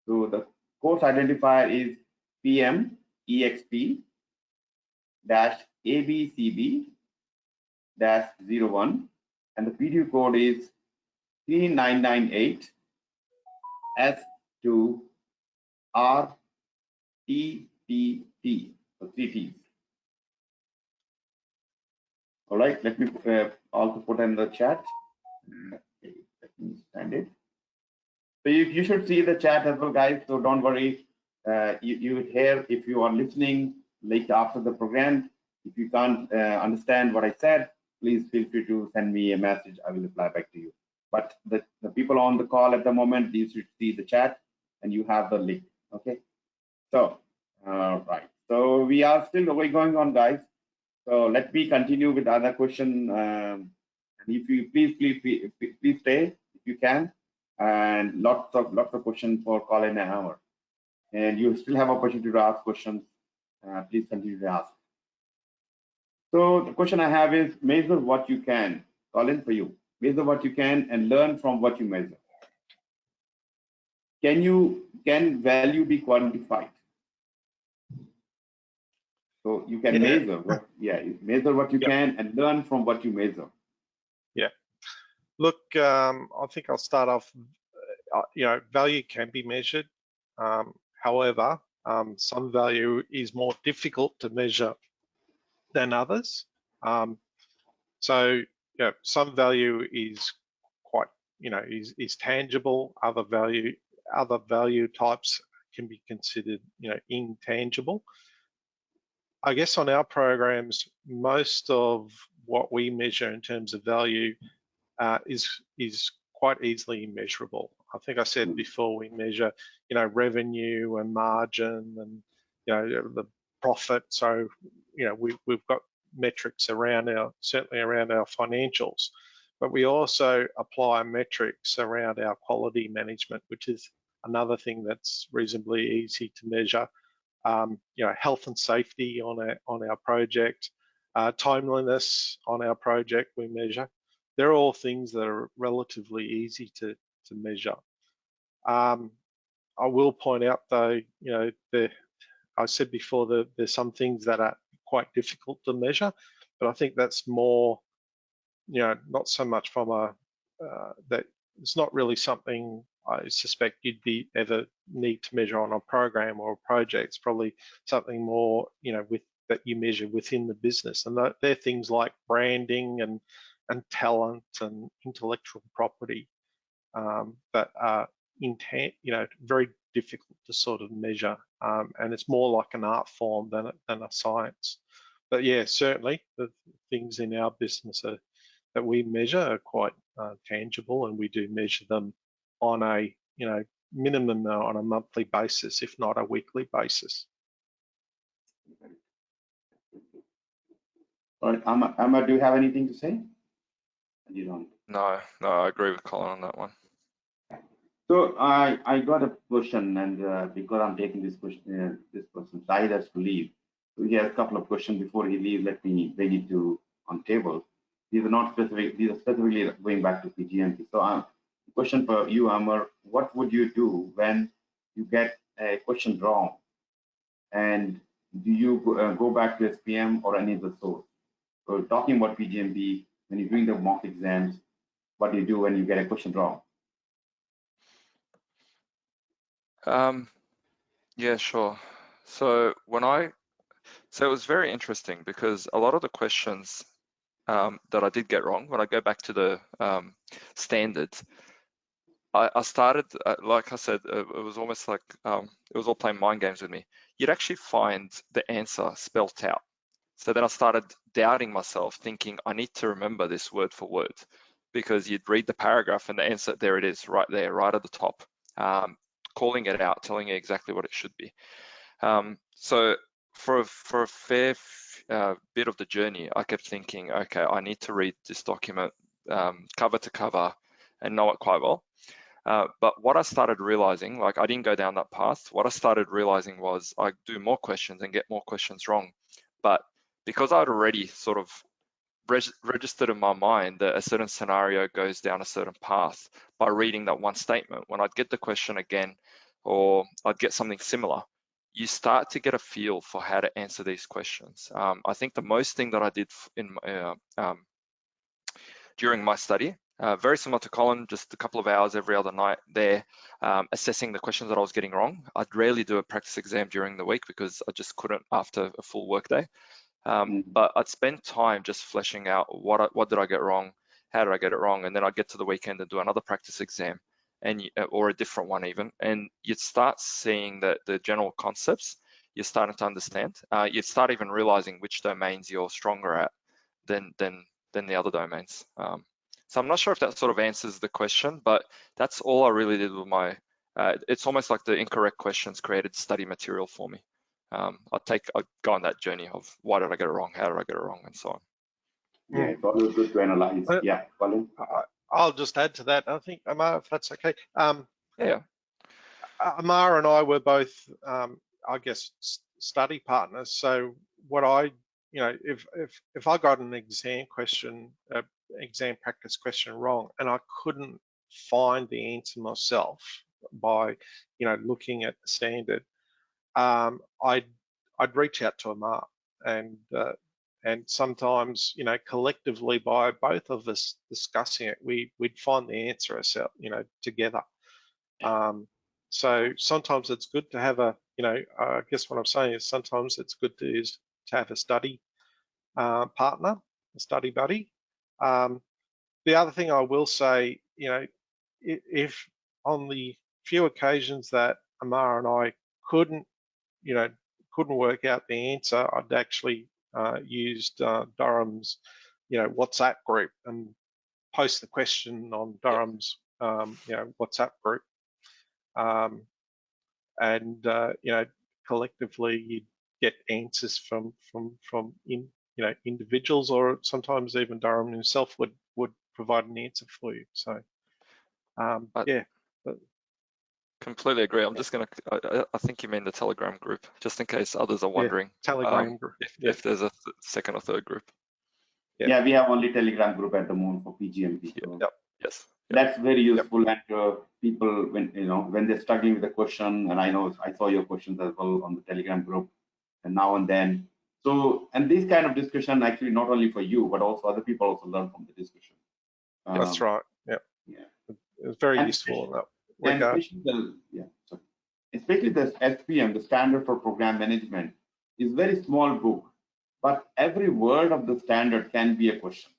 S1: So the course identifier is PMEXP dash ABCB dash 01, and the PDU code is 3998 S2 RTTP, so 3 T's. All right, let me also put in the chat. Okay, let me stand it. So you should see the chat as well, guys. So don't worry. You hear if you are listening late after the program. If you can't understand what I said, please feel free to send me a message. I will reply back to you. But the people on the call at the moment, you should see the chat and you have the link. Okay. So right. So we are still going on, guys. So let me continue with other question. And if you please stay if you can. And lots of questions for Colin and Amr. And you still have opportunity to ask questions. Please continue to ask. So the question I have is, measure what you can. Colin, for you, measure what you can and learn from what you measure. Can value be quantified? So you can measure what, measure what you can and learn from what you measure.
S2: Yeah. Look, I think I'll start off. You know, value can be measured. However, some value is more difficult to measure than others. So, yeah, some value is quite, you know, is tangible. Other value types can be considered, you know, intangible. I guess on our programs, most of what we measure in terms of value is quite easily measurable. I think I said before, we measure, revenue and margin and, the profit. So, we've got metrics certainly around our financials, but we also apply metrics around our quality management, which is another thing that's reasonably easy to measure. Health and safety on our project, timeliness on our project we measure. They're all things that are relatively easy to measure. I will point out though, I said before that there's some things that are quite difficult to measure, but I think that's more, not so much from that it's not really something I suspect you'd ever need to measure on a program or a project. It's probably something more, that you measure within the business, and they're things like branding and talent and intellectual property that are very difficult to sort of measure, and it's more like an art form than a science. But yeah, certainly the things in our business that we measure are quite tangible, and we do measure them on a minimum on a monthly basis, if not a weekly basis.
S1: All right, Amr, do you have anything to say? You don't.
S3: No, I agree with Colin on that one.
S1: So I got a question, and because I'm taking this question, this person Syed has to leave. So he has a couple of questions before he leaves. Let me bring it on table. These are not specific. These are specifically going back to PgMP. So question for you, Amr: what would you do when you get a question wrong, and do you go back to SPM or any other source? So talking about PgMP, when you're doing the mock exams, what do you do when you get a question wrong?
S3: Yeah, sure. So it was very interesting because a lot of the questions that I did get wrong, when I go back to the standards, I started, like I said, it was almost like it was all playing mind games with me. You'd actually find the answer spelt out. So then I started doubting myself, thinking I need to remember this word for word, because you'd read the paragraph and the answer, there it is, right there, right at the top, calling it out, telling you exactly what it should be. So for a fair bit of the journey, I kept thinking, okay, I need to read this document cover to cover and know it quite well. But what I started realizing, like I didn't go down that path. What I started realizing was I do more questions and get more questions wrong. But because I'd already sort of registered in my mind that a certain scenario goes down a certain path by reading that one statement, when I'd get the question again, or I'd get something similar, you start to get a feel for how to answer these questions. I think the most thing that I did during my study, very similar to Colin, just a couple of hours every other night there, assessing the questions that I was getting wrong. I'd rarely do a practice exam during the week because I just couldn't after a full work day. But I'd spend time just fleshing out what did I get wrong, how did I get it wrong, and then I'd get to the weekend and do another practice exam, or a different one even, and you'd start seeing that the general concepts you're starting to understand. You'd start even realizing which domains you're stronger at than the other domains. So I'm not sure if that sort of answers the question, but that's all I really did with my. It's almost like the incorrect questions created study material for me. I'd go on that journey of why did I get it wrong, how did I get it wrong, and so on.
S1: Yeah, it's always good to analyze. Yeah, Colin.
S2: I'll just add to that. I think, Amar, if that's okay.
S3: Yeah.
S2: Amar and I were both, I guess, study partners. So what if I got an exam practice question wrong, and I couldn't find the answer myself by, looking at the standard, I'd reach out to Amar, and sometimes, collectively by both of us discussing it, we'd find the answer ourselves, together. So sometimes it's good to have I guess what I'm saying is sometimes it's good to have a study partner, a study buddy. The other thing I will say, if on the few occasions that Amar and I couldn't work out the answer, I'd actually used Dharam's WhatsApp group and post the question on Dharam's WhatsApp group, and collectively you'd get answers from individuals, or sometimes even Dharam himself would provide an answer for you. So yeah.
S3: Completely agree. I'm just going to, I think you mean the Telegram group, just in case others are wondering.
S2: Telegram group.
S3: If there's a second or third group.
S1: Yeah, we have only Telegram group at the moment for PgMP. So
S3: Yes.
S1: that's very useful, and people, when they're struggling with a question, and I saw your questions as well on the Telegram group, and now and then. So, and this kind of discussion actually not only for you, but also other people also learn from the discussion.
S2: That's right. Yeah. It's very useful.
S1: Especially the SPM, the Standard for Program Management, is very small book, but every word of the standard can be a question.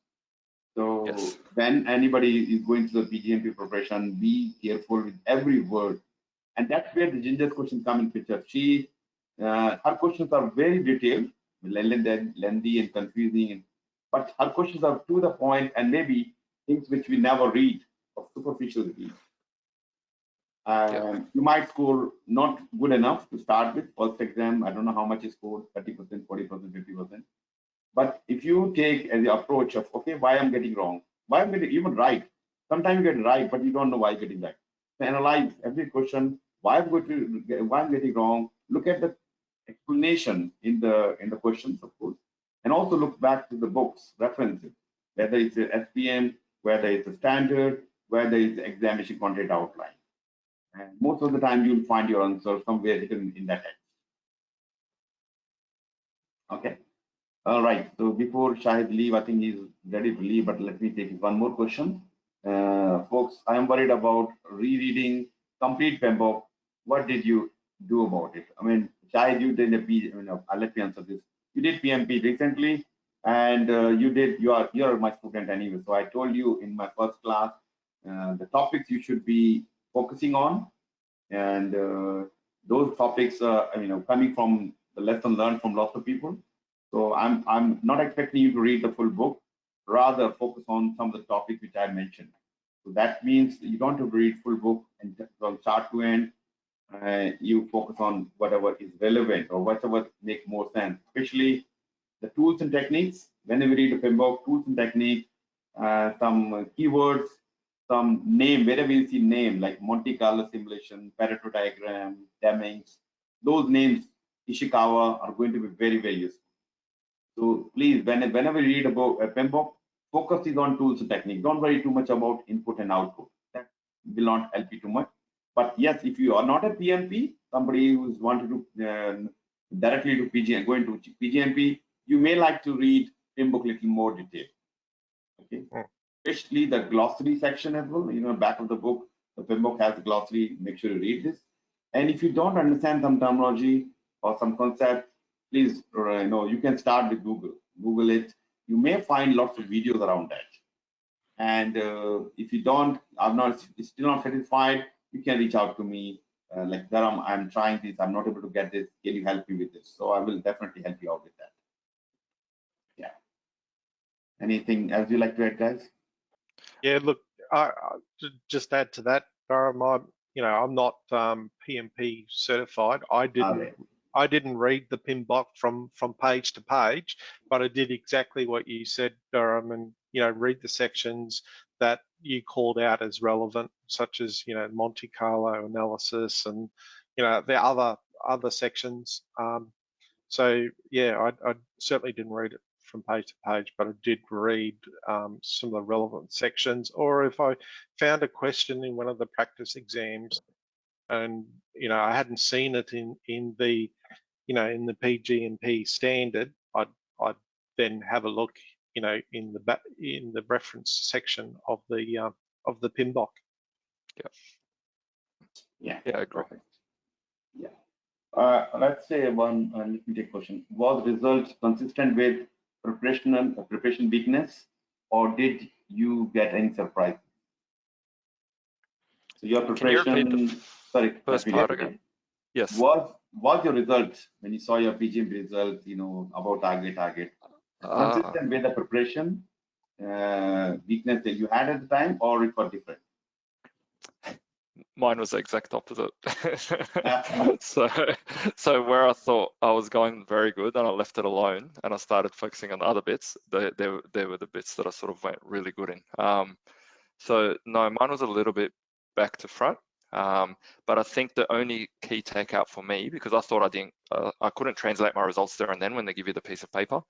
S1: So when anybody is going through the PgMP preparation, be careful with every word, and that's where the Ginger's questions come in picture. Her questions are very detailed, lengthy and confusing, but her questions are to the point, and maybe things which we never read or superficial read. You might score not good enough to start with first exam. I don't know how much you scored, 30%, 40%, 50%. But if you take as the approach of, okay, why I'm getting wrong, why I'm getting even right. Sometimes you get right, but you don't know why you're getting right. So analyze every question, why I'm getting wrong. Look at the explanation in the questions, of course, and also look back to the books, references, whether it's a SPM, whether it's a standard, whether it's examination content outline. And most of the time you'll find your answer somewhere hidden in that text. Okay. All right. So before Shahid leave, I think he's ready to leave, but let me take one more question. Folks, I am worried about rereading complete PMBOK. What did you do about it? I mean, Shahid, you did let me answer this. You did PMP recently, and you are my student anyway. So I told you in my first class the topics you should be focusing on, and those topics are coming from the lesson learned from lots of people. So I'm not expecting you to read the full book, rather focus on some of the topics which I mentioned. So that means you don't have to read full book and from start to end. You focus on whatever is relevant or whatever makes more sense, especially the tools and techniques. Whenever we read the PMBOK, tools and techniques, some keywords, some name, wherever you see name like Monte Carlo simulation, Pareto diagram, Demings, those names, Ishikawa, are going to be very, very useful. So please, whenever you read about PMBOK, focus is on tools and techniques. Don't worry too much about input and output. That will not help you too much. But yes, if you are not a PMP, somebody who's wanted to directly to PG and going to PGMP, you may like to read PMBOK a little more detail. Okay, especially the glossary section as well. Back of the book, the PMBOK has the glossary. Make sure you read this. And if you don't understand some terminology or some concept, please, you can start with Google. Google it. You may find lots of videos around that. And if you don't, still not satisfied, you can reach out to me. Like, Dharam, I'm trying this. I'm not able to get this. Can you help me with this? So I will definitely help you out with that. Yeah. Anything else you like to add, guys?
S2: Yeah, look, I just add to that, Dharam. I'm not PMP certified. I didn't read the PMBOK from page to page, but I did exactly what you said, Dharam, and read the sections that you called out as relevant, such as Monte Carlo analysis and the other sections. So yeah, I certainly didn't read it from page to page, but I did read some of the relevant sections. Or if I found a question in one of the practice exams, and I hadn't seen it in the PgMP standard, I'd then have a look in the reference section of the PMBOK.
S1: Yeah,
S3: I agree.
S1: Yeah. Let's say one. Let me take a question. Was results consistent with preparation weakness, or did you get any surprise? So your preparation. Sorry,
S3: first part again. Yes.
S1: Was your results when you saw your PgMP results, about target, consistent with the preparation, weakness that you had at the time, or it was different?
S3: Mine was the exact opposite. so where I thought I was going very good, and I left it alone, and I started focusing on the other bits. They were the bits that I sort of went really good in. So no, mine was a little bit back to front. But I think the only key takeout for me, because I thought I couldn't translate my results there and then when they give you the piece of paper,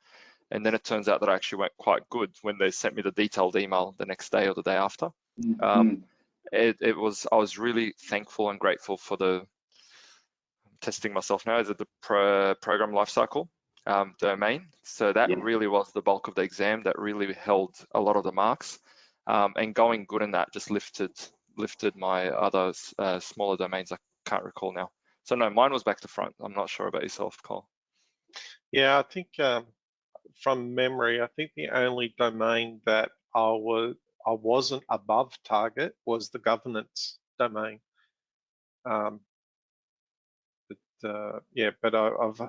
S3: and then it turns out that I actually went quite good when they sent me the detailed email the next day or the day after. I was really thankful and grateful for I'm testing myself now, is it the program lifecycle domain? So that really was the bulk of the exam that really held a lot of the marks, and going good in that just lifted my other smaller domains. I can't recall now. So no, mine was back to front. I'm not sure about yourself, Cole.
S2: Yeah, I think from memory, I think the only domain that I wasn't above target was the governance domain. But I've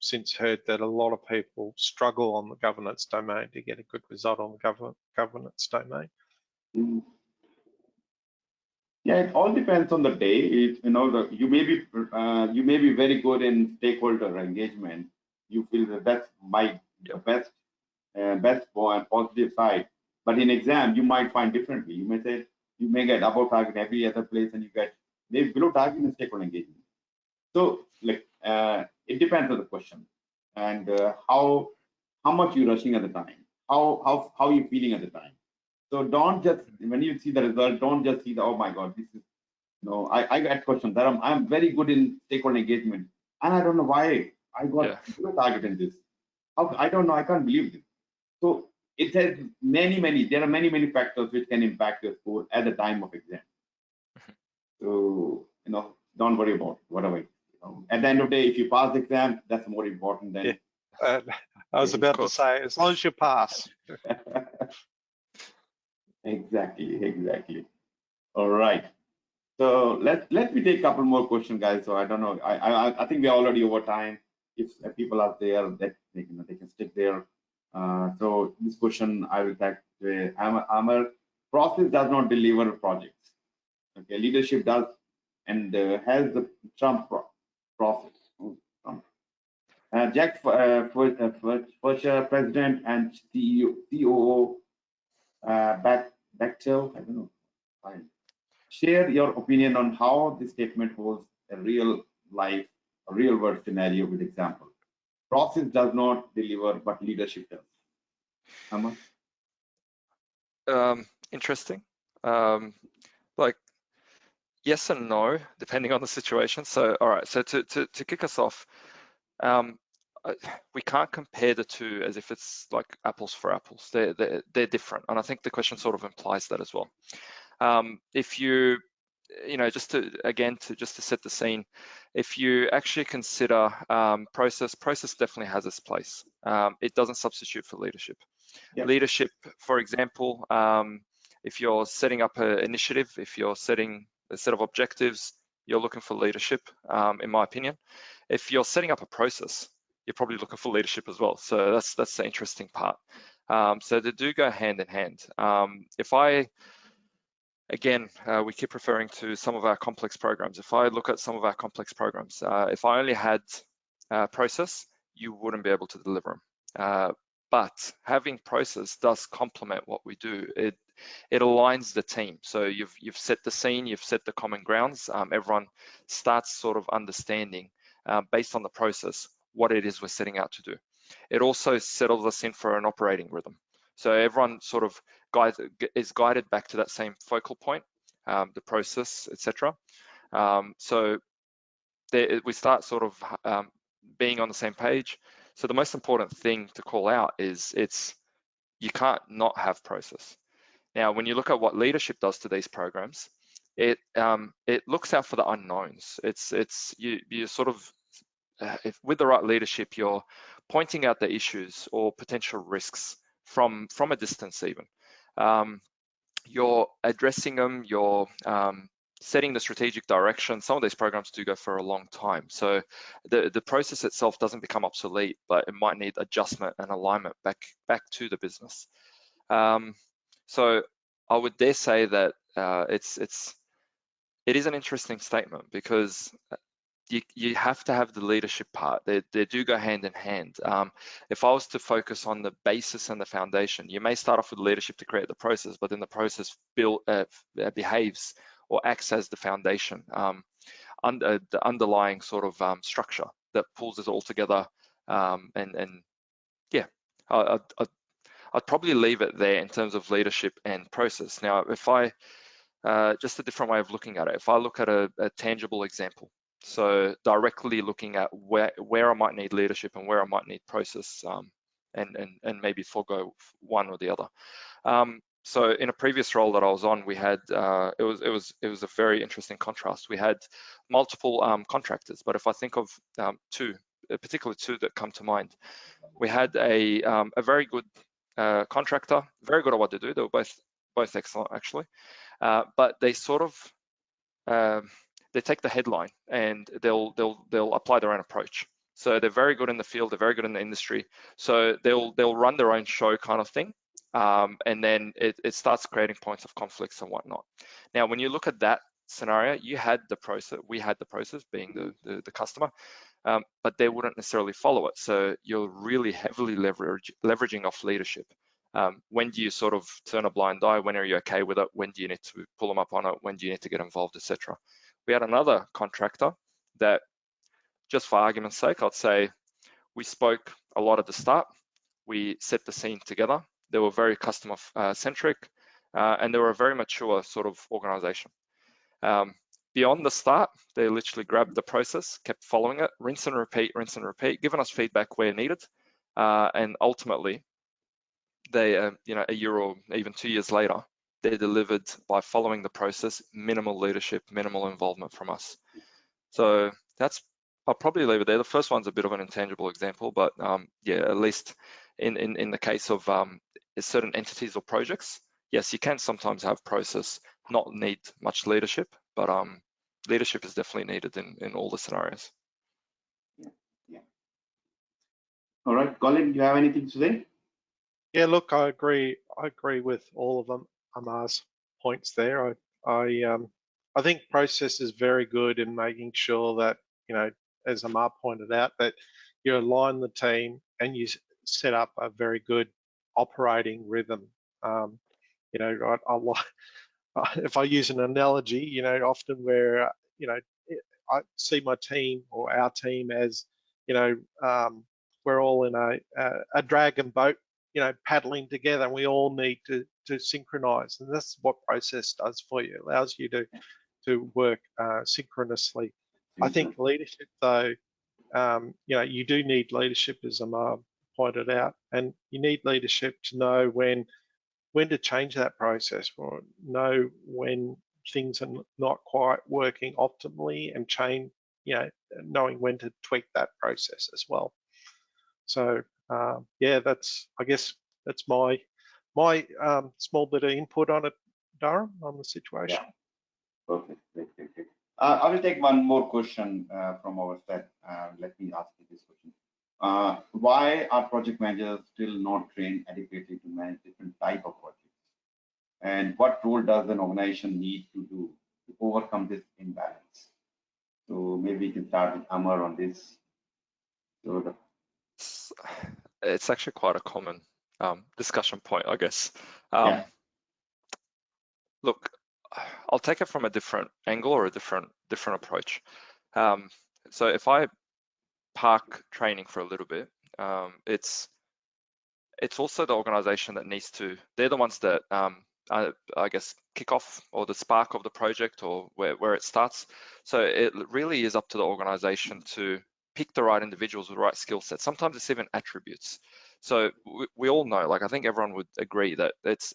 S2: since heard that a lot of people struggle on the governance domain to get a good result on the governance domain.
S1: Yeah, it all depends on the day. You may be very good in stakeholder engagement. You feel that that's the best positive side. But in exam, you might find differently. You may get above target every other place, and you get maybe below target in stakeholder engagement. So it depends on the question and how much you're rushing at the time, how you're feeling at the time. So don't just, when you see the result, don't just see the, oh my God, this is, I get questions. I'm very good in stakeholder engagement, and I don't know why I got below target in this. I don't know, I can't believe this. So it has there are many factors which can impact your score at the time of exam. So, don't worry about whatever. At the end of the day, if you pass the exam, that's more important than.
S2: I was about to say, as long as you pass.
S1: Exactly. All right. So let me take a couple more questions, guys. So I don't know. I think we're already over time. If people are there, that they can stick there. So this question I will take. Amr, process does not deliver projects. Okay, leadership does, and has the Trump process. Jack Fletcher, President and COO, Bechtel, I don't know. Fine. Share your opinion on how this statement holds a real world scenario with example. Process does not deliver, but leadership does. Amar?
S3: Interesting. Like yes and no, depending on the situation. So all right. So to kick us off, we can't compare the two as if it's like apples for apples. They're different, and I think the question sort of implies that as well. If you just to set the scene, if you actually consider process definitely has its place. It doesn't substitute for leadership. Yep. Leadership, for example, if you're setting up an initiative, if you're setting a set of objectives, you're looking for leadership, in my opinion. If you're setting up a process, you're probably looking for leadership as well. So that's the interesting part. So they do go hand in hand. We keep referring to some of our complex programs. If I look at some of our complex programs, if I only had process, you wouldn't be able to deliver them. But having process does complement what we do. It aligns the team. So you've set the scene, you've set the common grounds. Everyone starts sort of understanding based on the process what it is we're setting out to do. It also settles us in for an operating rhythm. So everyone sort of is guided back to that same focal point, the process, etc. So we start sort of being on the same page. So the most important thing to call out is you can't not have process. Now, when you look at what leadership does to these programs, it looks out for the unknowns. You sort of with the right leadership, you're pointing out the issues or potential risks from a distance even. You're addressing them, you're setting the strategic direction. Some of these programs do go for a long time. So the process itself doesn't become obsolete, but it might need adjustment and alignment back to the business. So I would dare say that it is an interesting statement, because you have to have the leadership part. They do go hand in hand. If I was to focus on the basis and the foundation, you may start off with leadership to create the process, but then the process behaves or acts as the foundation, the underlying sort of structure that pulls it all together. And yeah, I'd probably leave it there in terms of leadership and process. Now, if I just a different way of looking at it, if I look at a tangible example, so directly looking at where I might need leadership and where I might need process, and maybe forego one or the other. So in a previous role that I was on, we had it was a very interesting contrast. We had multiple contractors, but if I think of particularly two that come to mind, we had a very good contractor, very good at what they do. They were both excellent, actually, but they sort of they take the headline and they'll apply their own approach. So they're very good in the field, they're very good in the industry. So they'll run their own show kind of thing, and then it starts creating points of conflicts and whatnot. Now, when you look at that scenario, you had the process, we had the process being the customer, but they wouldn't necessarily follow it. So you're really heavily leveraging off leadership. When do you sort of turn a blind eye? When are you okay with it? When do you need to pull them up on it? When do you need to get involved, etc.? We had another contractor that, just for argument's sake, I'd say we spoke a lot at the start. We set the scene together. They were very customer centric, and they were a very mature sort of organization. Beyond the start, they literally grabbed the process, kept following it, rinse and repeat, giving us feedback where needed, and ultimately, they, a year or even 2 years later, they delivered by following the process, minimal leadership, minimal involvement from us. So I'll probably leave it there. The first one's a bit of an intangible example, but yeah, at least in the case of certain entities or projects, yes, you can sometimes have process not need much leadership, but leadership is definitely needed in all the scenarios.
S1: Yeah. All right, Colin, do you have anything to say?
S2: Yeah, look, I agree with all of them. Amar's points there. I think process is very good in making sure that, as Amar pointed out, that you align the team and you set up a very good operating rhythm. If I use an analogy, often where, I see my team or our team as, we're all in a dragon boat, paddling together, and we all need to synchronize, and that's what process does for you. It allows you to work synchronously. I think leadership, though, you do need leadership, as Amar pointed out, and you need leadership to know when to change that process, or know when things are not quite working optimally, and change, knowing when to tweak that process as well. So yeah, I guess that's my small bit of input on it, Dharam, on the situation.
S1: Yeah. Perfect. Great. I will take one more question from our set. Let me ask you this question. Why are project managers still not trained adequately to manage different type of projects? And what role does an organization need to do to overcome this imbalance? So maybe we can start with Amar on this. So
S3: it's actually quite a common discussion point, I guess.
S1: Yeah.
S3: Look, I'll take it from a different angle or a different approach. So if I park training for a little bit, it's also the organization that needs to, they're the ones that I guess kick off, or the spark of the project, or where it starts. So it really is up to the organization to pick the right individuals with the right skill set. Sometimes it's even attributes. So we all know, like, I think everyone would agree that it's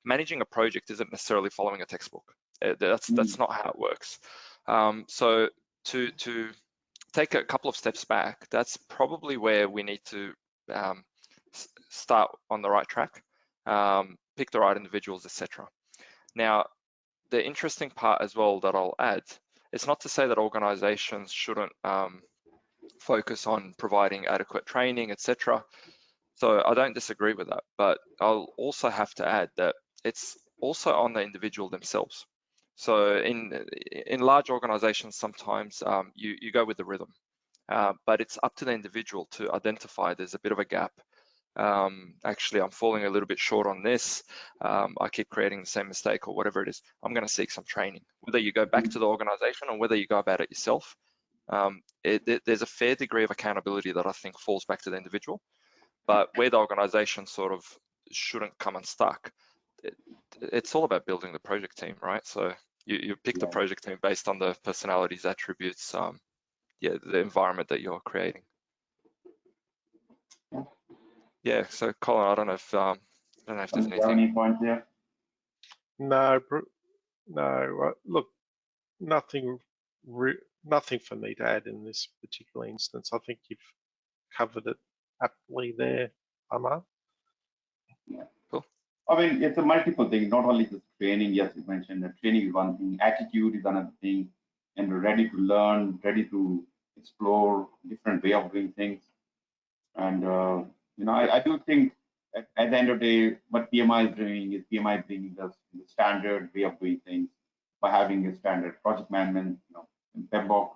S3: managing a project isn't necessarily following a textbook. That's not how it works. So to take a couple of steps back, that's probably where we need to start on the right track, pick the right individuals, etc. Now, the interesting part as well that I'll add, it's not to say that organizations shouldn't focus on providing adequate training, etc. So I don't disagree with that, but I'll also have to add that it's also on the individual themselves. So in large organizations, sometimes you go with the rhythm, but it's up to the individual to identify there's a bit of a gap. Actually, I'm falling a little bit short on this. I keep creating the same mistake or whatever it is. I'm going to seek some training, whether you go back to the organization or whether you go about it yourself. There's a fair degree of accountability that I think falls back to the individual, but where the organization sort of shouldn't come unstuck, it's all about building the project team, right? So you pick the project team based on the personalities, attributes, the environment that you're creating. Yeah, so Colin, I don't know if there's anything.
S1: Any points there?
S2: No, look, nothing for me to add in this particular instance. I think you've covered it aptly there, Amar.
S1: Yeah.
S3: Cool.
S1: I mean, it's a multiple thing, not only just training. Yes, you mentioned that training is one thing, attitude is another thing, and we're ready to learn, ready to explore different way of doing things. And I do think at the end of the day, what PMI is doing is PMI bringing us the standard way of doing things by having a standard project management, in PMBOK,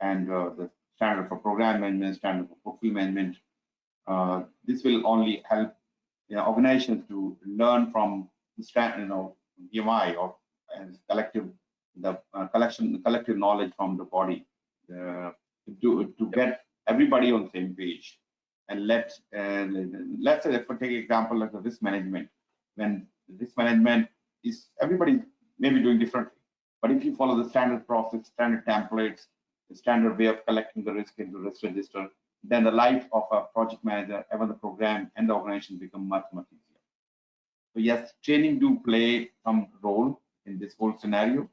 S1: and the standard for program management, standard for portfolio management. This will only help organizations to learn from the standard, PMI or as collective knowledge from the body to get everybody on the same page. And let's say, if we take example like the risk management, when risk management is everybody maybe doing differently, but if you follow the standard process, standard templates, the standard way of collecting the risk into risk register, then the life of a project manager, even the program and the organization become much easier. So yes, training do play some role in this whole scenario,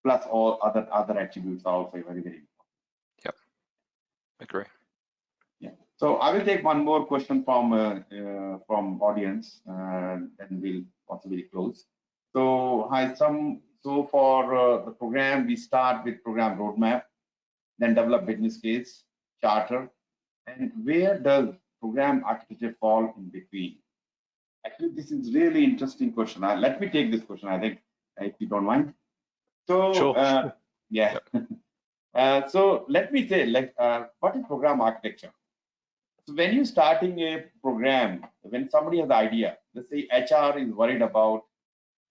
S1: plus all other attributes are also very important.
S3: Yep, agree.
S1: Yeah. So I will take one more question from audience, and we'll possibly close. So so for the program, we start with program roadmap, then develop business case, charter, and where does program architecture fall in between? Actually, this is really interesting question. Let me take this question, I think, if you don't mind. So,
S2: sure.
S1: Yeah. So let me say, what is program architecture? So when you're starting a program, when somebody has an idea, let's say HR is worried about,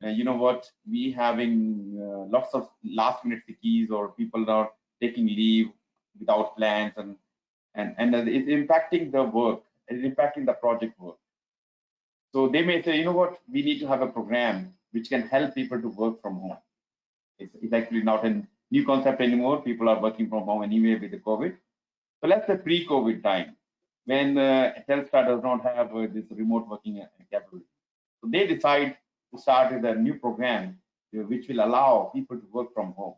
S1: we having lots of last minute sickies, or people are taking leave without plans, and it's impacting the work, it's impacting the project work. So they may say, we need to have a program which can help people to work from home. It's actually not a new concept anymore. People are working from home anyway with the COVID. So let's say pre-COVID time, when Telstra does not have this remote working capability. So they decide to start with a new program which will allow people to work from home.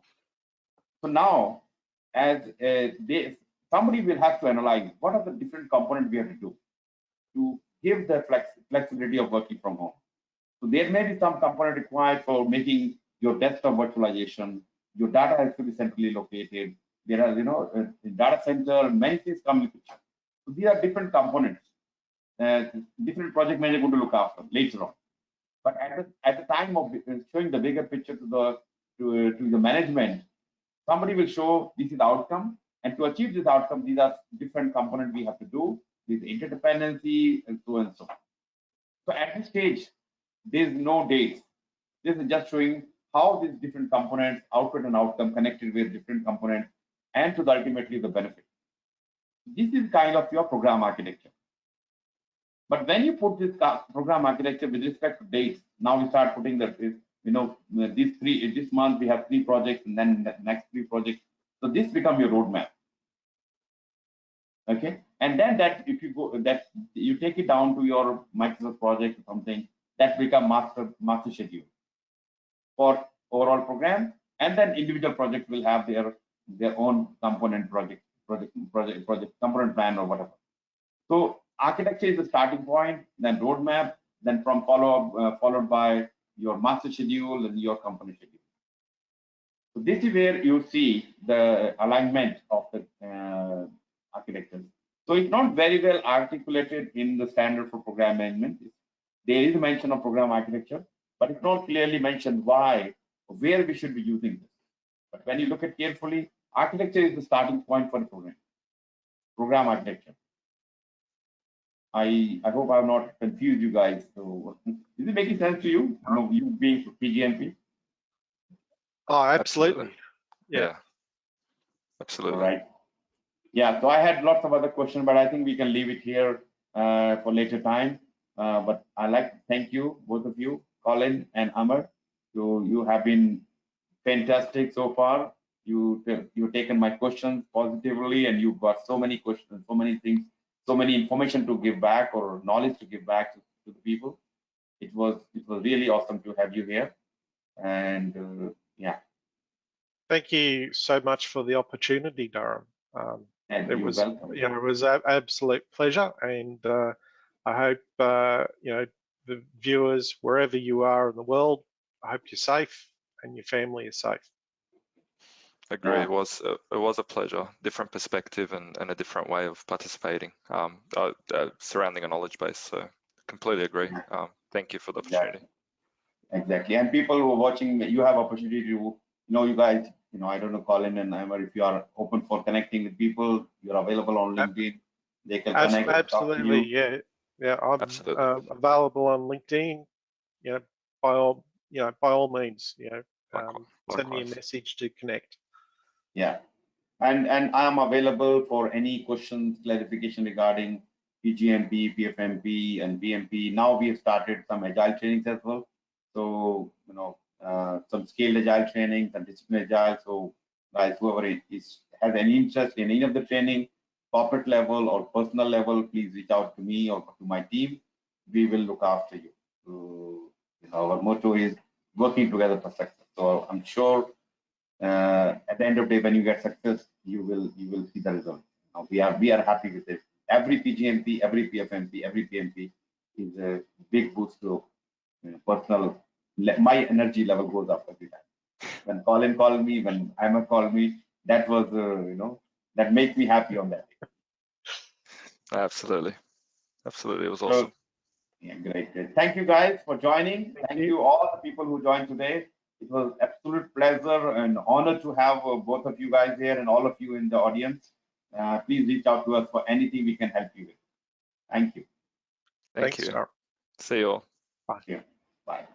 S1: So now, as somebody will have to analyze what are the different components we have to do to give the flexibility of working from home. So there may be some component required for making your desktop virtualization. Your data has to be centrally located. There are, data center, many things come in the picture. So these are different components. Different project manager going to look after later on. But at the time of showing the bigger picture to the management, somebody will show this is the outcome, and to achieve this outcome, these are different components we have to do with interdependency and so on and so on. So at this stage, there is no dates. This is just showing how these different components, output and outcome, connected with different components, and to the ultimately the benefit. This is kind of your program architecture. But when you put this program architecture with respect to dates, now we start putting that, this month we have 3 projects, and then the next 3 projects. So this becomes your roadmap. Okay, and then if you take it down to your Microsoft project or something, that become master schedule for overall program, and then individual project will have their own component project component plan or whatever. So architecture is the starting point, then roadmap, then followed by your master schedule and your company schedule. So this is where you see the alignment of the architecture. So it's not very well articulated in the standard for program management. There is a mention of program architecture, but it's not clearly mentioned why or where we should be using this. But when you look at carefully, architecture is the starting point for the program architecture. I hope I have not confused you guys. So is it making sense to you? You being PgMP?
S2: Oh, absolutely. Yeah.
S3: Absolutely.
S1: All right. Yeah, so I had lots of other questions, but I think we can leave it here for later time. But I'd like to thank you, both of you, Colin and Amr. You have been fantastic so far. You've taken my questions positively, and you've got so many questions, so many things, so many information to give back or knowledge to give back to the people. It was really awesome to have you here. And yeah.
S2: Thank you so much for the opportunity, Dharam. It was,
S1: welcome.
S2: it was an absolute pleasure, and I hope the viewers, wherever you are in the world, I hope you're safe and your family is safe.
S3: Agree. Yeah. It was a pleasure. Different perspective and a different way of participating surrounding a knowledge base. So completely agree. Thank you for the opportunity.
S1: Exactly. And people who are watching, you have opportunity to you guys. I don't know, Colin and Amr, if you are open for connecting with people, you're available on LinkedIn. They can connect.
S2: Absolutely, yeah. I'm available on LinkedIn. By all means, send me a message to connect.
S1: Yeah, and I am available for any questions, clarification regarding PgMP, PfMP, and PMP. Now we have started some agile trainings as well. So some scaled agile training, some discipline agile. So guys, whoever has any interest in any of the training, corporate level or personal level, please reach out to me or to my team. We will look after you. So, our motto is working together for success. So I'm sure at the end of the day, when you get success, you will see the result. We are happy with it. Every PgMP, every PfMP, every PMP is a big boost to personal. My energy level goes up every time. When Colin called me, when Amr called me, that was that makes me happy on that.
S3: Absolutely, it was awesome.
S1: Yeah, great. Thank you guys for joining. Thank you all the people who joined today. It was absolute pleasure and honor to have both of you guys here and all of you in the audience. Please reach out to us for anything we can help you with. Thank you.
S3: Thank you. See you all.
S2: Bye.
S1: Bye.